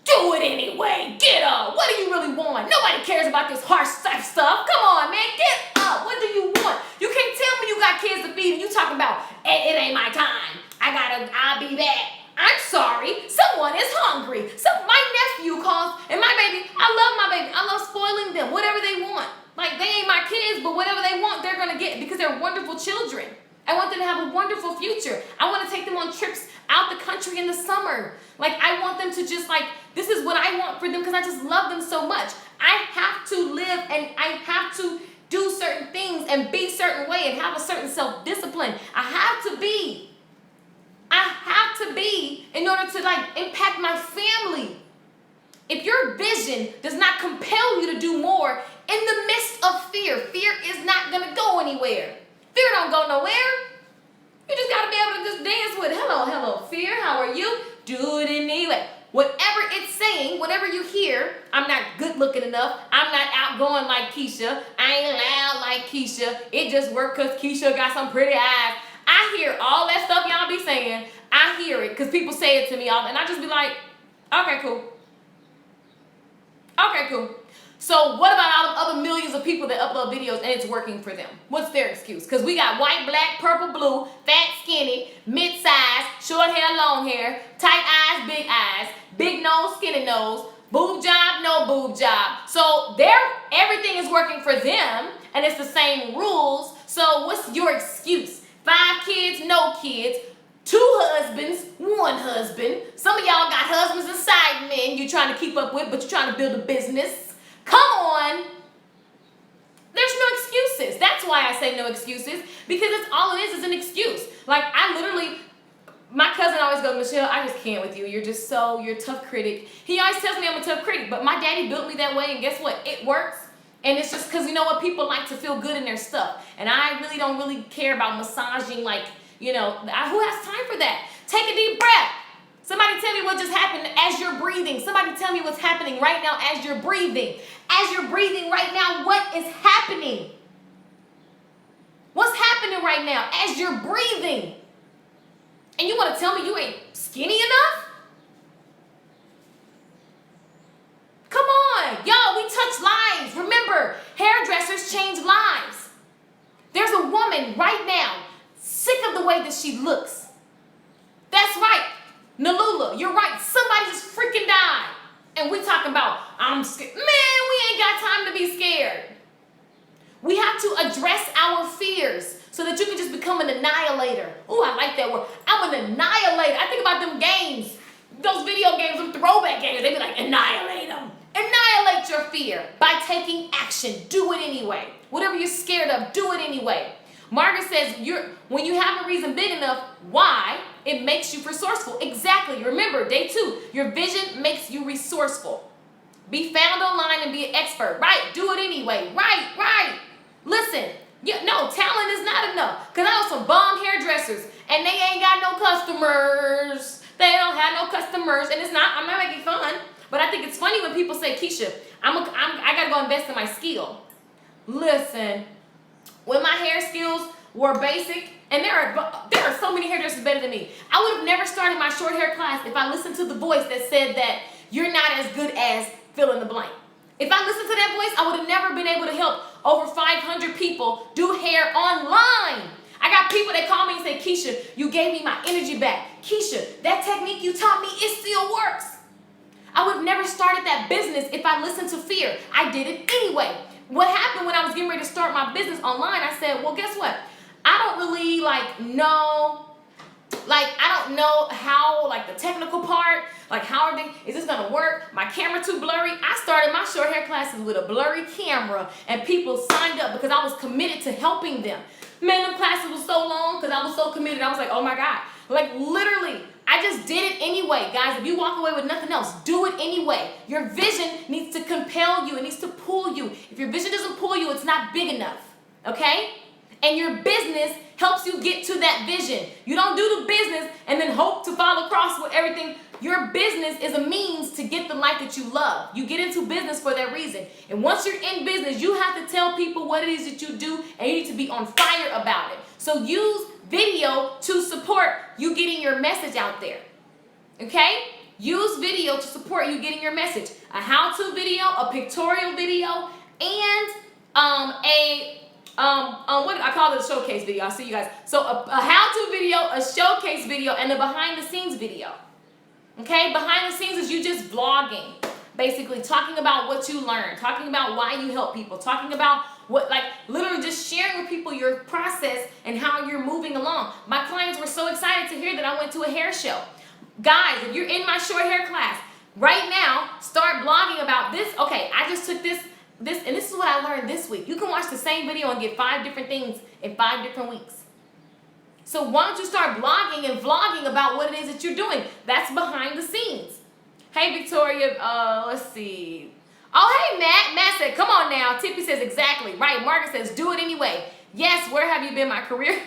A: do it anyway. Get up. What do you really want? Nobody cares about this harsh stuff. Come on, man. Get up. What do you want? You can't tell me you got kids to feed and you talking about, it ain't my time. I'll be back. I'm sorry. Someone is hungry. So my nephew calls, and my baby, I love my baby. I love spoiling them, whatever they want. Like, they ain't my kids, but whatever they want, they're going to get because they're wonderful children. I want them to have a wonderful future. I want to take them on trips out the country in the summer. Like, I want them to just, like, this is what I want for them because I just love them so much. I have to live and I have to do certain things and be a certain way and have a certain self-discipline. I have to be in order to, like, impact my family. If your vision does not compel you to do more in the midst of fear, fear is not going to go anywhere. Fear don't go nowhere. You just got to be able to just dance with, hello, fear, how are you? Do it anyway. Whatever it's saying, saying, whatever you hear, I'm not good looking enough, I'm not outgoing like Keisha, I ain't loud like Keisha, it just worked because Keisha got some pretty eyes. I hear all that stuff y'all be saying. I hear it because people say it to me all, and I just be like, okay, cool. Okay, cool. So what about all the other millions of people that upload videos and it's working for them? What's their excuse? Because we got white, black, purple, blue, fat, skinny, mid-size, short hair, long hair, tight eyes, big nose, skinny nose, boob job, no boob job. So everything is working for them and it's the same rules. So what's your excuse? 5 kids, no kids. 2 husbands, 1 husband. Some of y'all got husbands and side men you're trying to keep up with, but you're trying to build a business. Come on. There's no excuses. That's why I say no excuses, because it's all it is an excuse. Like my cousin always goes, Michelle, I just can't with you. You're a tough critic. He always tells me I'm a tough critic, but my daddy built me that way, and guess what? It works. And it's just because, you know what, people like to feel good in their stuff. And I really don't care about massaging, like, who has time for that? Take a deep breath. Somebody tell me what just happened as you're breathing. Somebody tell me what's happening right now as you're breathing. As you're breathing right now, what is happening? What's happening right now as you're breathing? And you want to tell me you ain't skinny enough? Come on. Y'all, we touch lives. Remember, hairdressers change lives. There's a woman right now sick of the way that she looks. That's right. Nalula, you're right. Somebody just freaking died. And we talking about, I'm scared. Man, we ain't got time to be scared. We have to address our fears so that you can just become an annihilator. Oh, I like that word. I'm an annihilator. I think about them games, those video games, them throwback games. They be like, annihilate them. Annihilate your fear by taking action. Do it anyway. Whatever you're scared of, do it anyway. Margaret says, when you have a reason big enough, why? It makes you resourceful. Exactly. Remember, day 2, your vision makes you resourceful. Be found online and be an expert. Right. Do it anyway. Right. Listen. No, talent is not enough. Because I know some bomb hairdressers and they ain't got no customers. They don't have no customers. And I'm not making fun. But I think it's funny when people say, Keisha, I got to go invest in my skill. Listen. When my hair skills were basic, and there are so many hairdressers better than me. I would have never started my short hair class if I listened to the voice that said that you're not as good as fill in the blank. If I listened to that voice, I would have never been able to help over 500 people do hair online. I got people that call me and say, Keisha, you gave me my energy back. Keisha, that technique you taught me, it still works. I would have never started that business if I listened to fear. I did it anyway. What happened when I was getting ready to start my business online, I said, well, guess what? I don't really I don't know how, the technical part, is this gonna work? My camera too blurry. I started my short hair classes with a blurry camera and people signed up because I was committed to helping them. Man, them classes was so long because I was so committed. I was like, oh my God. Literally, I just did it anyway. Guys, if you walk away with nothing else, do it anyway. Your vision needs to compel you. It needs to pull you. If your vision doesn't pull you, it's not big enough. Okay? And your business helps you get to that vision. You don't do the business and then hope to fall across with everything. Your business is a means to get the life that you love. You get into business for that reason. And once you're in business, you have to tell people what it is that you do, and you need to be on fire about it. So use video to support you getting your message out there. Okay? Use video to support you getting your message. A how-to video, a pictorial video, and what I call it a showcase video. I'll see you guys. So a how-to video, a showcase video, and a behind-the-scenes video. Okay? Behind the scenes is you just vlogging. Basically talking about what you learned, talking about why you help people, talking about literally just sharing with people your process and how you're moving along. My clients were so excited to hear that I went to a hair show. Guys, if you're in my short hair class, right now, start blogging about this. Okay, I just took this, and this is what I learned this week. You can watch the same video and get 5 different things in 5 different weeks. So why don't you start blogging and vlogging about what it is that you're doing? That's behind the scenes. Hey, Victoria, let's see. Oh, hey, Matt. Matt said, come on now. Tippy says, exactly. Right. Margaret says, do it anyway. Yes, where have you been, my career?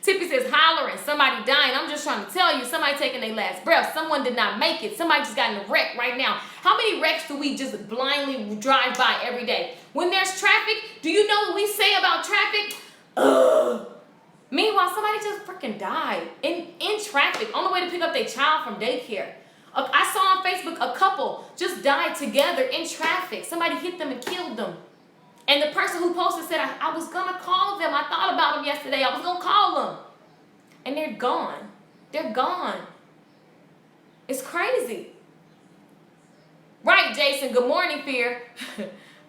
A: Tippy says, hollering, somebody dying. I'm just trying to tell you, somebody taking their last breath. Someone did not make it. Somebody just got in a wreck right now. How many wrecks do we just blindly drive by every day? When there's traffic, do you know what we say about traffic? Meanwhile, somebody just freaking died in traffic on the way to pick up their child from daycare. I saw on Facebook a couple just died together in traffic. Somebody hit them and killed them. And the person who posted said, I was going to call them. I thought about them yesterday. I was going to call them. And they're gone. They're gone. It's crazy. Right, Jason. Good morning, Fear.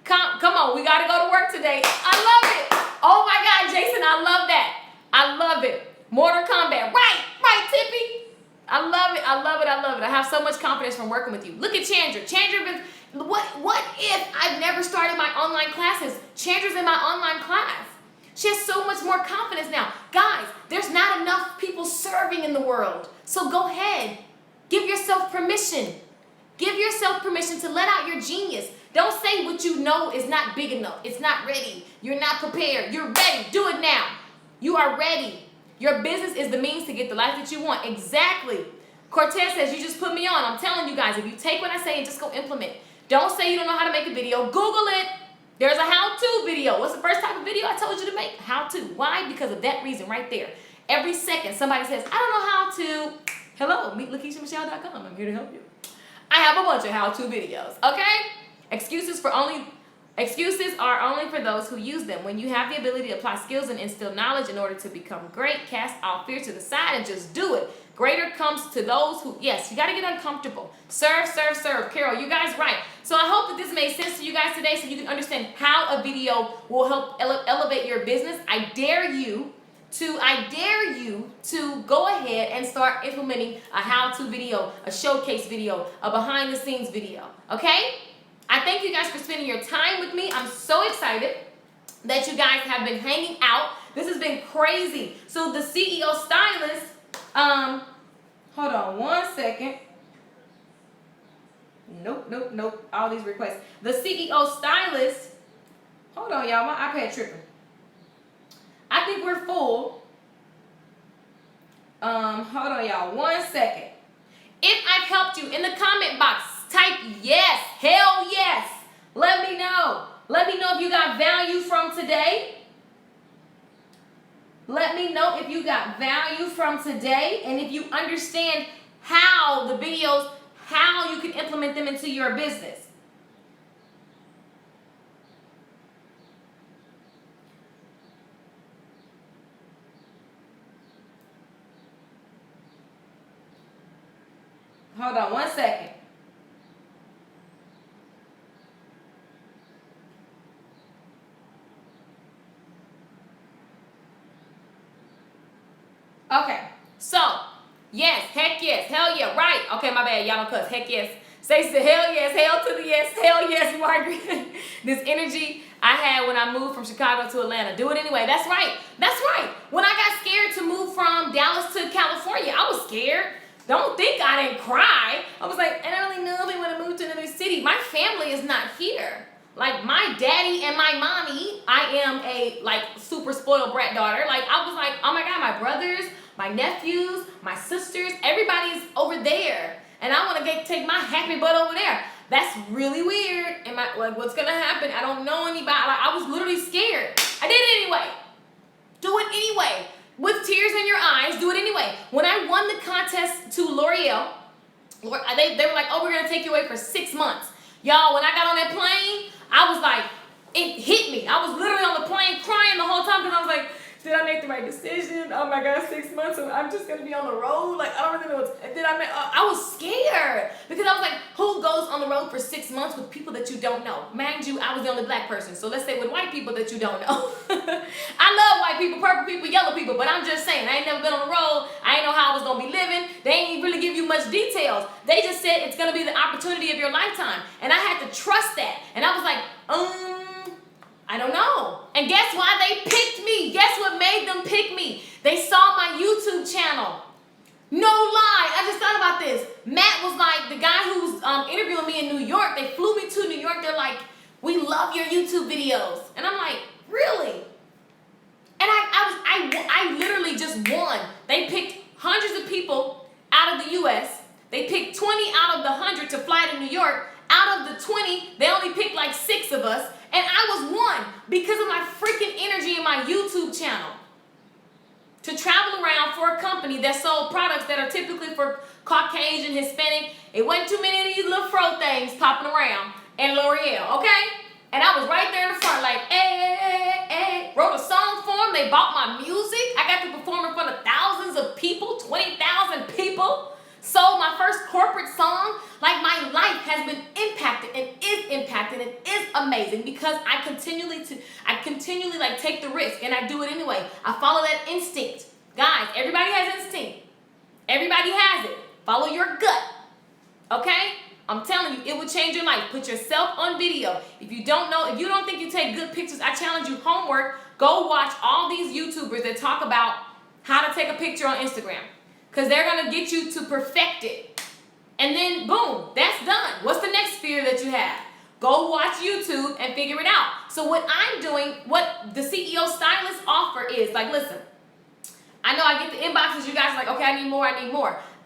A: Come on. We got to go to work today. I love it. Oh, my God, Jason. I love that. I love it. Mortal Kombat. Right, Tippy. I love it. I love it. I love it. I have so much confidence from working with you. Look at Chandra. Chandra, what if I've never started my online classes? Chandra's in my online class. She has so much more confidence now. Guys, there's not enough people serving in the world. So go ahead. Give yourself permission. Give yourself permission to let out your genius. Don't say what you know is not big enough. It's not ready. You're not prepared. You're ready. Do it now. You are ready. Your business is the means to get the life that you want. Exactly. Cortez says, you just put me on. I'm telling you guys, if you take what I say and just go implement. Don't say you don't know how to make a video. Google it. There's a how-to video. What's the first type of video I told you to make? How-to. Why? Because of that reason right there. Every second somebody says, I don't know how to. Hello, meet LakeishaMichelle.com. I'm here to help you. I have a bunch of how-to videos, okay? Excuses are only for those who use them. When you have the ability to apply skills and instill knowledge in order to become great, cast all fear to the side and just do it. Greater comes to those who, yes, you got to get uncomfortable. Serve, serve, serve. Carol, you guys right. So I hope that this made sense to you guys today so you can understand how a video will help elevate your business. I dare you to go ahead and start implementing a how-to video, a showcase video, a behind-the-scenes video, okay? I thank you guys for spending your time with me. I'm so excited that you guys have been hanging out. This has been crazy. So the CEO Stylist, hold on one second. Nope. All these requests. The CEO Stylist, hold on, y'all. My iPad tripping. I think we're full. Hold on, y'all. 1 second. If I've helped you, in the comment box, type yes. Hell yes. Let me know. Let me know if you got value from today. Let me know if you got value from today and if you understand how the videos, how you can implement them into your business. Hold on 1 second. Okay, so, yes, heck yes, hell yeah, right. Okay, my bad, y'all don't cuss, heck yes. Say hell yes, hell to the yes, hell yes, Margaret. This energy I had when I moved from Chicago to Atlanta. Do it anyway, that's right, that's right. When I got scared to move from Dallas to California, I was scared. Don't think I didn't cry. I was like, I don't really know if I want to move to another city. My family is not here. Like my daddy and my mommy, I am a super spoiled brat daughter. Like I was like, oh my God, my brothers, my nephews, my sisters, everybody's over there. And I want to take my happy butt over there. That's really weird. Am I like, what's going to happen? I don't know anybody. Like, I was literally scared. I did it anyway. Do it anyway. With tears in your eyes, do it anyway. When I won the contest to L'Oreal, they were like, oh, we're going to take you away for 6 months. Y'all, when I got on that plane, I was like, it hit me. I was literally on the plane crying the whole time because I was like, did I make the right decision? Oh my God, 6 months, so I'm just going to be on the road? Like, I don't really know I was scared because I was like, who goes on the road for 6 months with people that you don't know? Mind you, I was the only black person, so let's say with white people that you don't know. I love white people, purple people, yellow people, but I'm just saying, I ain't never been on the road. I ain't know how I was going to be living. They ain't really give you much details. They just said it's going to be the opportunity of your lifetime, and I had to trust that, and I was like, I don't know. And guess why they picked me? Guess what made them pick me? They saw my YouTube channel. No lie. I just thought about this. Matt was like, the guy who's interviewing me in New York, they flew me to New York. They're like, we love your YouTube videos. And I'm like, really? And I I literally just won. They picked hundreds of people out of the U.S. They picked 20 out of the 100 to fly to New York. Out of the 20, they only picked like 6 of us. And I was one because of my freaking energy in my YouTube channel. To travel around for a company that sold products that are typically for Caucasian, Hispanic. It wasn't too many of these little fro things popping around. And L'Oreal, okay? And I was right there in the front like, hey. Wrote a song for them. They bought my music. I got to perform in front of thousands of people, 20,000 people. Sold my first corporate song. Like, my life has been impacted and is impacted and is amazing because I continually like take the risk and I do it anyway. I follow that instinct. Guys, everybody has instinct. Everybody has it. Follow your gut. Okay? I'm telling you, it will change your life. Put yourself on video. If you don't think you take good pictures, I challenge you, homework, go watch all these YouTubers that talk about how to take a picture on Instagram. Because they're going to get you to perfect it. And then, boom, that's done. What's the next fear that you have? Go watch YouTube and figure it out. So what I'm doing, what the CEO Stylist offer is, like, listen, I know I get the inboxes, you guys are like, okay, I need more.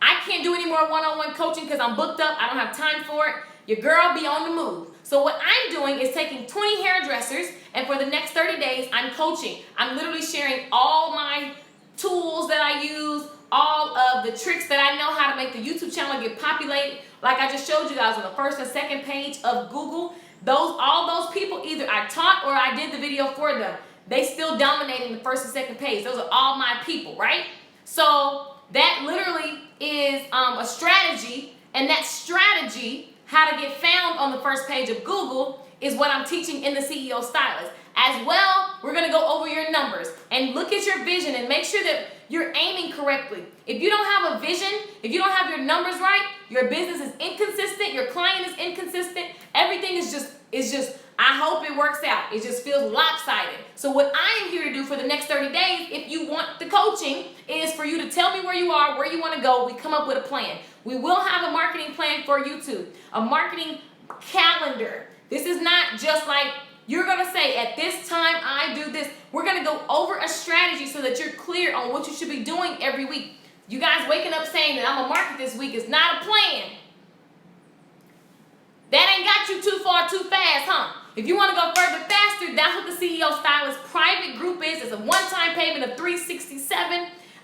A: I can't do any more one-on-one coaching because I'm booked up. I don't have time for it. Your girl be on the move. So what I'm doing is taking 20 hairdressers, and for the next 30 days, I'm coaching. I'm literally sharing all my tools that I use, all of the tricks that I know how to make the YouTube channel get populated. Like I just showed you guys on the first and second page of Google, all those people, either I taught or I did the video for them. They still dominating the first and second page. Those are all my people, right? So that literally is a strategy, and that strategy, how to get found on the first page of Google, is what I'm teaching in the CEO Stylist. As well, we're going to go over your numbers and look at your vision and make sure that you're aiming correctly. If you don't have a vision, if you don't have your numbers right, your business is inconsistent, your client is inconsistent, everything is just, I hope it works out. It just feels lopsided. So what I am here to do for the next 30 days, if you want the coaching, is for you to tell me where you are, where you want to go. We come up with a plan. We will have a marketing plan for YouTube, a marketing calendar. This is not just like, you're going to say, at this time, I do this. We're going to go over a strategy so that you're clear on what you should be doing every week. You guys waking up saying that I'm going to market this week is not a plan. That ain't got you too far too fast, huh? If you want to go further faster, that's what the CEO Stylist private group is. It's a one-time payment of $367.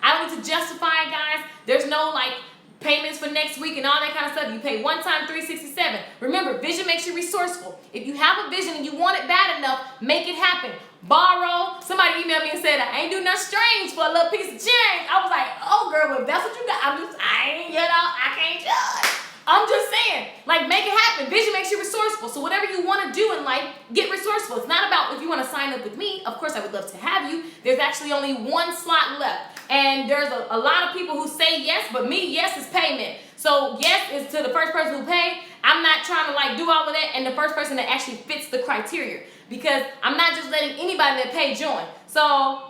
A: I don't need to justify it, guys. There's no like payments for next week and all that kind of stuff. You pay one time $367. Remember, vision makes you resourceful. If you have a vision and you want it bad enough, make it happen. Borrow. Somebody emailed me and said, I ain't do nothing strange for a little piece of change. I was like, oh girl, well, if that's what you got, I can't judge. I'm just saying, like, make it happen. Vision makes you resourceful. So whatever you want to do in life, get resourceful. It's not about if you want to sign up with me. Of course, I would love to have you. There's actually only one slot left. And there's a lot of people who say yes, but me, yes is payment. So yes is to the first person who pay. I'm not trying to like do all of that, and the first person that actually fits the criteria, because I'm not just letting anybody that pay join. So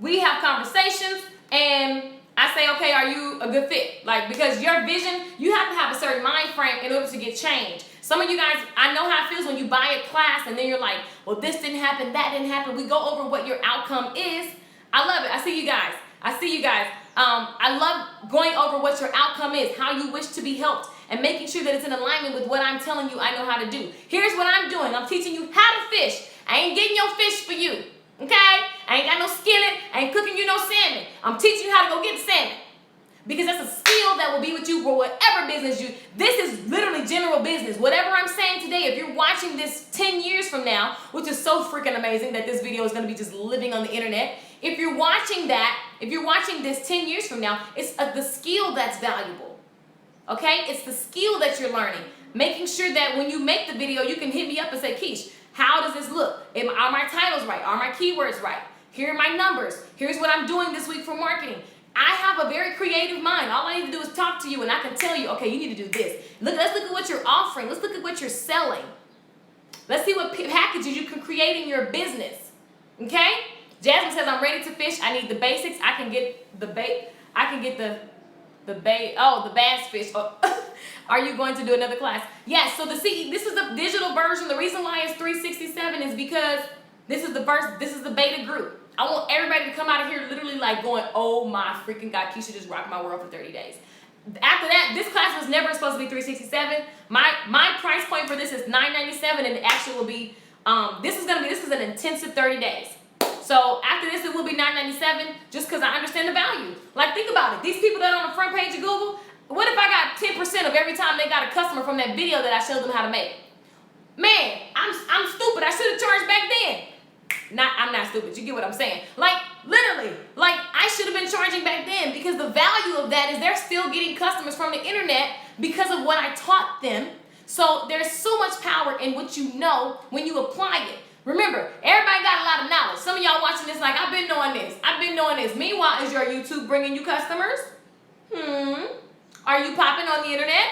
A: we have conversations, and I say, okay, are you a good fit? Like, because your vision, you have to have a certain mind frame in order to get change. Some of you guys, I know how it feels when you buy a class and then you're like, well, this didn't happen, that didn't happen. We go over what your outcome is. I love it. I see you guys. I love going over what your outcome is, how you wish to be helped, and making sure that it's in alignment with what I'm telling you I know how to do. Here's what I'm doing. I'm teaching you how to fish. I ain't getting your fish for you. Okay? I ain't got no skillet. I ain't cooking you no salmon. I'm teaching you how to go get the salmon. Because that's a skill that will be with you for whatever business you... This is literally general business. Whatever I'm saying today, if you're watching this 10 years from now, which is so freaking amazing that this video is going to be just living on the internet. If you're watching this 10 years from now, it's the skill that's valuable. Okay? It's the skill that you're learning. Making sure that when you make the video, you can hit me up and say, Keish, how does this look? Are my titles right? Are my keywords right? Here are my numbers. Here's what I'm doing this week for marketing. I have a very creative mind. All I need to do is talk to you, and I can tell you, okay, you need to do this. Let's look at what you're offering. Let's look at what you're selling. Let's see what packages you can create in your business. Okay? Jasmine says, I'm ready to fish. I need the basics. I can get the bait. I can get the bass fish. Oh. Are you going to do another class? Yes. So this is the digital version. The reason why it's $367 is because this is the beta group. I want everybody to come out of here literally like going, oh my freaking God, Keisha just rocked my world for 30 days. After that, this class was never supposed to be $367. My price point for this is $997, and it actually will be this is an intensive 30 days. So after this, it will be $997 just because I understand the value. Like, think about it. These people that are on the front page of Google, what if I got 10% of every time they got a customer from that video that I showed them how to make? Man, I'm stupid. I should have charged back then. I'm not stupid. You get what I'm saying? Like, literally, like I should have been charging back then, because the value of that is they're still getting customers from the internet because of what I taught them. So there's so much power in what you know when you apply it. Remember, everybody got a lot of knowledge. Some of y'all watching this like, I've been knowing this. I've been knowing this. Meanwhile, is your YouTube bringing you customers? Are you popping on the internet?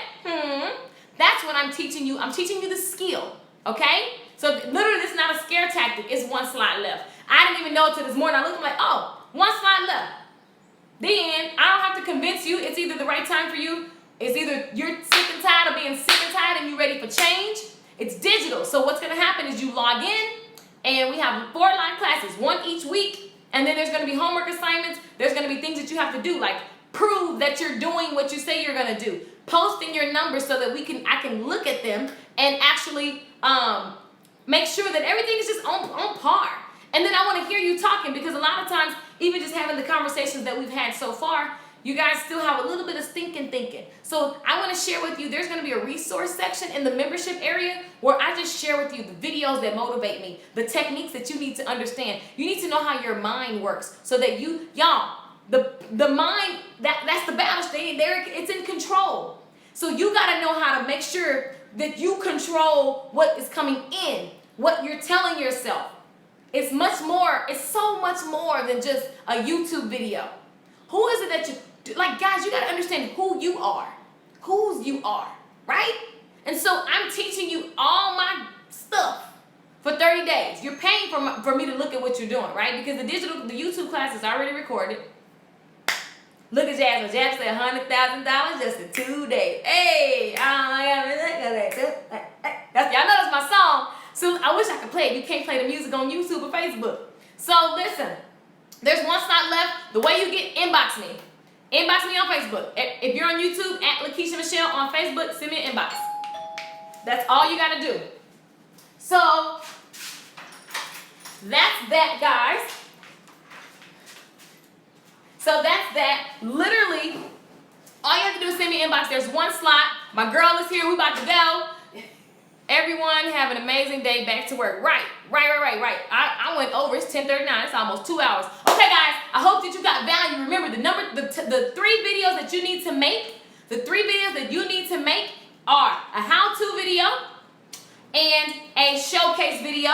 A: That's what I'm teaching you. I'm teaching you the skill, okay? So literally, this is not a scare tactic. It's one slide left. I didn't even know it till this morning. I looked, I'm like, oh, one slide left. Then I don't have to convince you. It's either the right time for you. It's either you're sick and tired of being sick and tired and you're ready for change. It's digital. So what's going to happen is you log in, and we have 4 live classes, 1 each week. And then there's going to be homework assignments. There's going to be things that you have to do, like prove that you're doing what you say you're going to do. Posting your numbers so that I can look at them and actually make sure that everything is just on par. And then I want to hear you talking, because a lot of times, even just having the conversations that we've had so far, you guys still have a little bit of thinking. So I want to share with you, there's going to be a resource section in the membership area where I just share with you the videos that motivate me, the techniques that you need to understand. You need to know how your mind works so that the mind, that's the battle stage. It's in control. So you got to know how to make sure that you control what is coming in, what you're telling yourself. It's so much more than just a YouTube video. Who is it that you, like, guys, you got to understand who you are, whose you are, right? And so I'm teaching you all my stuff for 30 days. You're paying for me to look at what you're doing, right? Because the YouTube class is already recorded. Look at Jasmine. Jasmine said $100,000 just in 2 days. Hey, y'all know that's my song. So I wish I could play it. You can't play the music on YouTube or Facebook. So listen, there's one slot left. The way you get, inbox me. Inbox me on Facebook. If you're on YouTube, at Lakeisha Michelle. On Facebook, send me an inbox. That's all you got to do. So that's that, guys. So that's that. Literally, all you have to do is send me an inbox. There's one slot. My girl is here. We about to go. Everyone have an amazing day. Back to work. Right. I went over. It's 10:39. It's almost 2 hours. Okay, guys. I hope that you got value. Remember, the 3 videos that you need to make. The 3 videos that you need to make are a how-to video and a showcase video.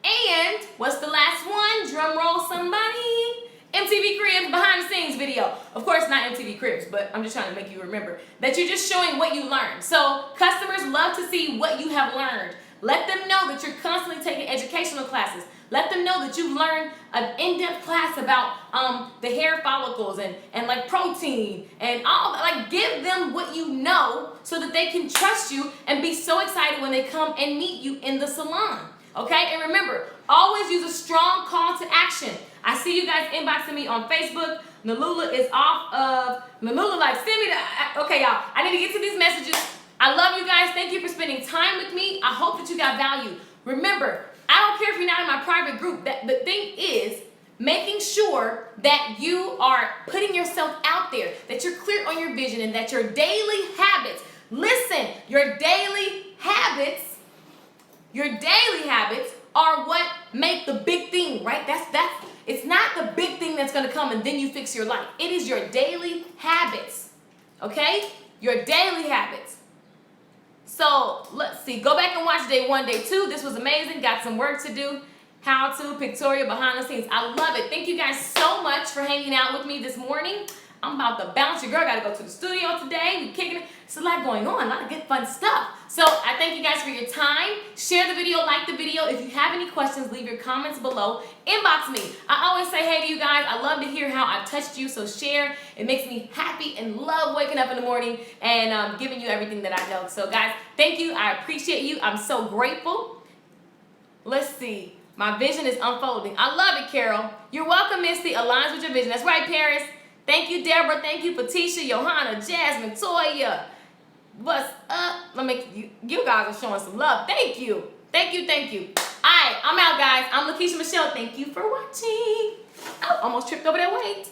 A: And what's the last one? Drum roll, somebody. MTV Cribs behind the scenes video. Of course, not MTV Cribs, but I'm just trying to make you remember that you're just showing what you learned. So customers love to see what you have learned. Let them know that you're constantly taking educational classes. Let them know that you've learned an in-depth class about the hair follicles and like protein and all that. Like, give them what you know so that they can trust you and be so excited when they come and meet you in the salon. Okay? And remember, always use a strong call to action. I see you guys inboxing me on Facebook. Nalula is off of, Nalula like, send me the, okay, y'all, I need to get to these messages. I love you guys. Thank you for spending time with me. I hope that you got value. Remember, I don't care if you're not in my private group. The thing is making sure that you are putting yourself out there, that you're clear on your vision, and that your daily habits, listen, your daily habits are what make the big thing, right? It's not the big thing that's going to come and then you fix your life. It is your daily habits, okay? Your daily habits. So let's see. Go back and watch day 1, day 2. This was amazing. Got some work to do. How to, pictorial, behind the scenes. I love it. Thank you guys so much for hanging out with me this morning. I'm about to bounce. Your girl got to go to the studio today. We kicking it. It's a lot going on. A lot of good fun stuff. So I thank you guys for your time. Share the video. Like the video. If you have any questions, leave your comments below. Inbox me. I always say hey to you guys. I love to hear how I've touched you. So share. It makes me happy and love waking up in the morning and giving you everything that I know. So guys, thank you. I appreciate you. I'm so grateful. Let's see. My vision is unfolding. I love it, Carol. You're welcome, Misty. Aligns with your vision. That's right, Paris. Thank you, Deborah. Thank you, Patricia, Johanna, Jasmine, Toya. What's up? You guys are showing some love. Thank you. Thank you, thank you. All right, I'm out, guys. I'm Lakeisha Michelle. Thank you for watching. Oh, almost tripped over that weight.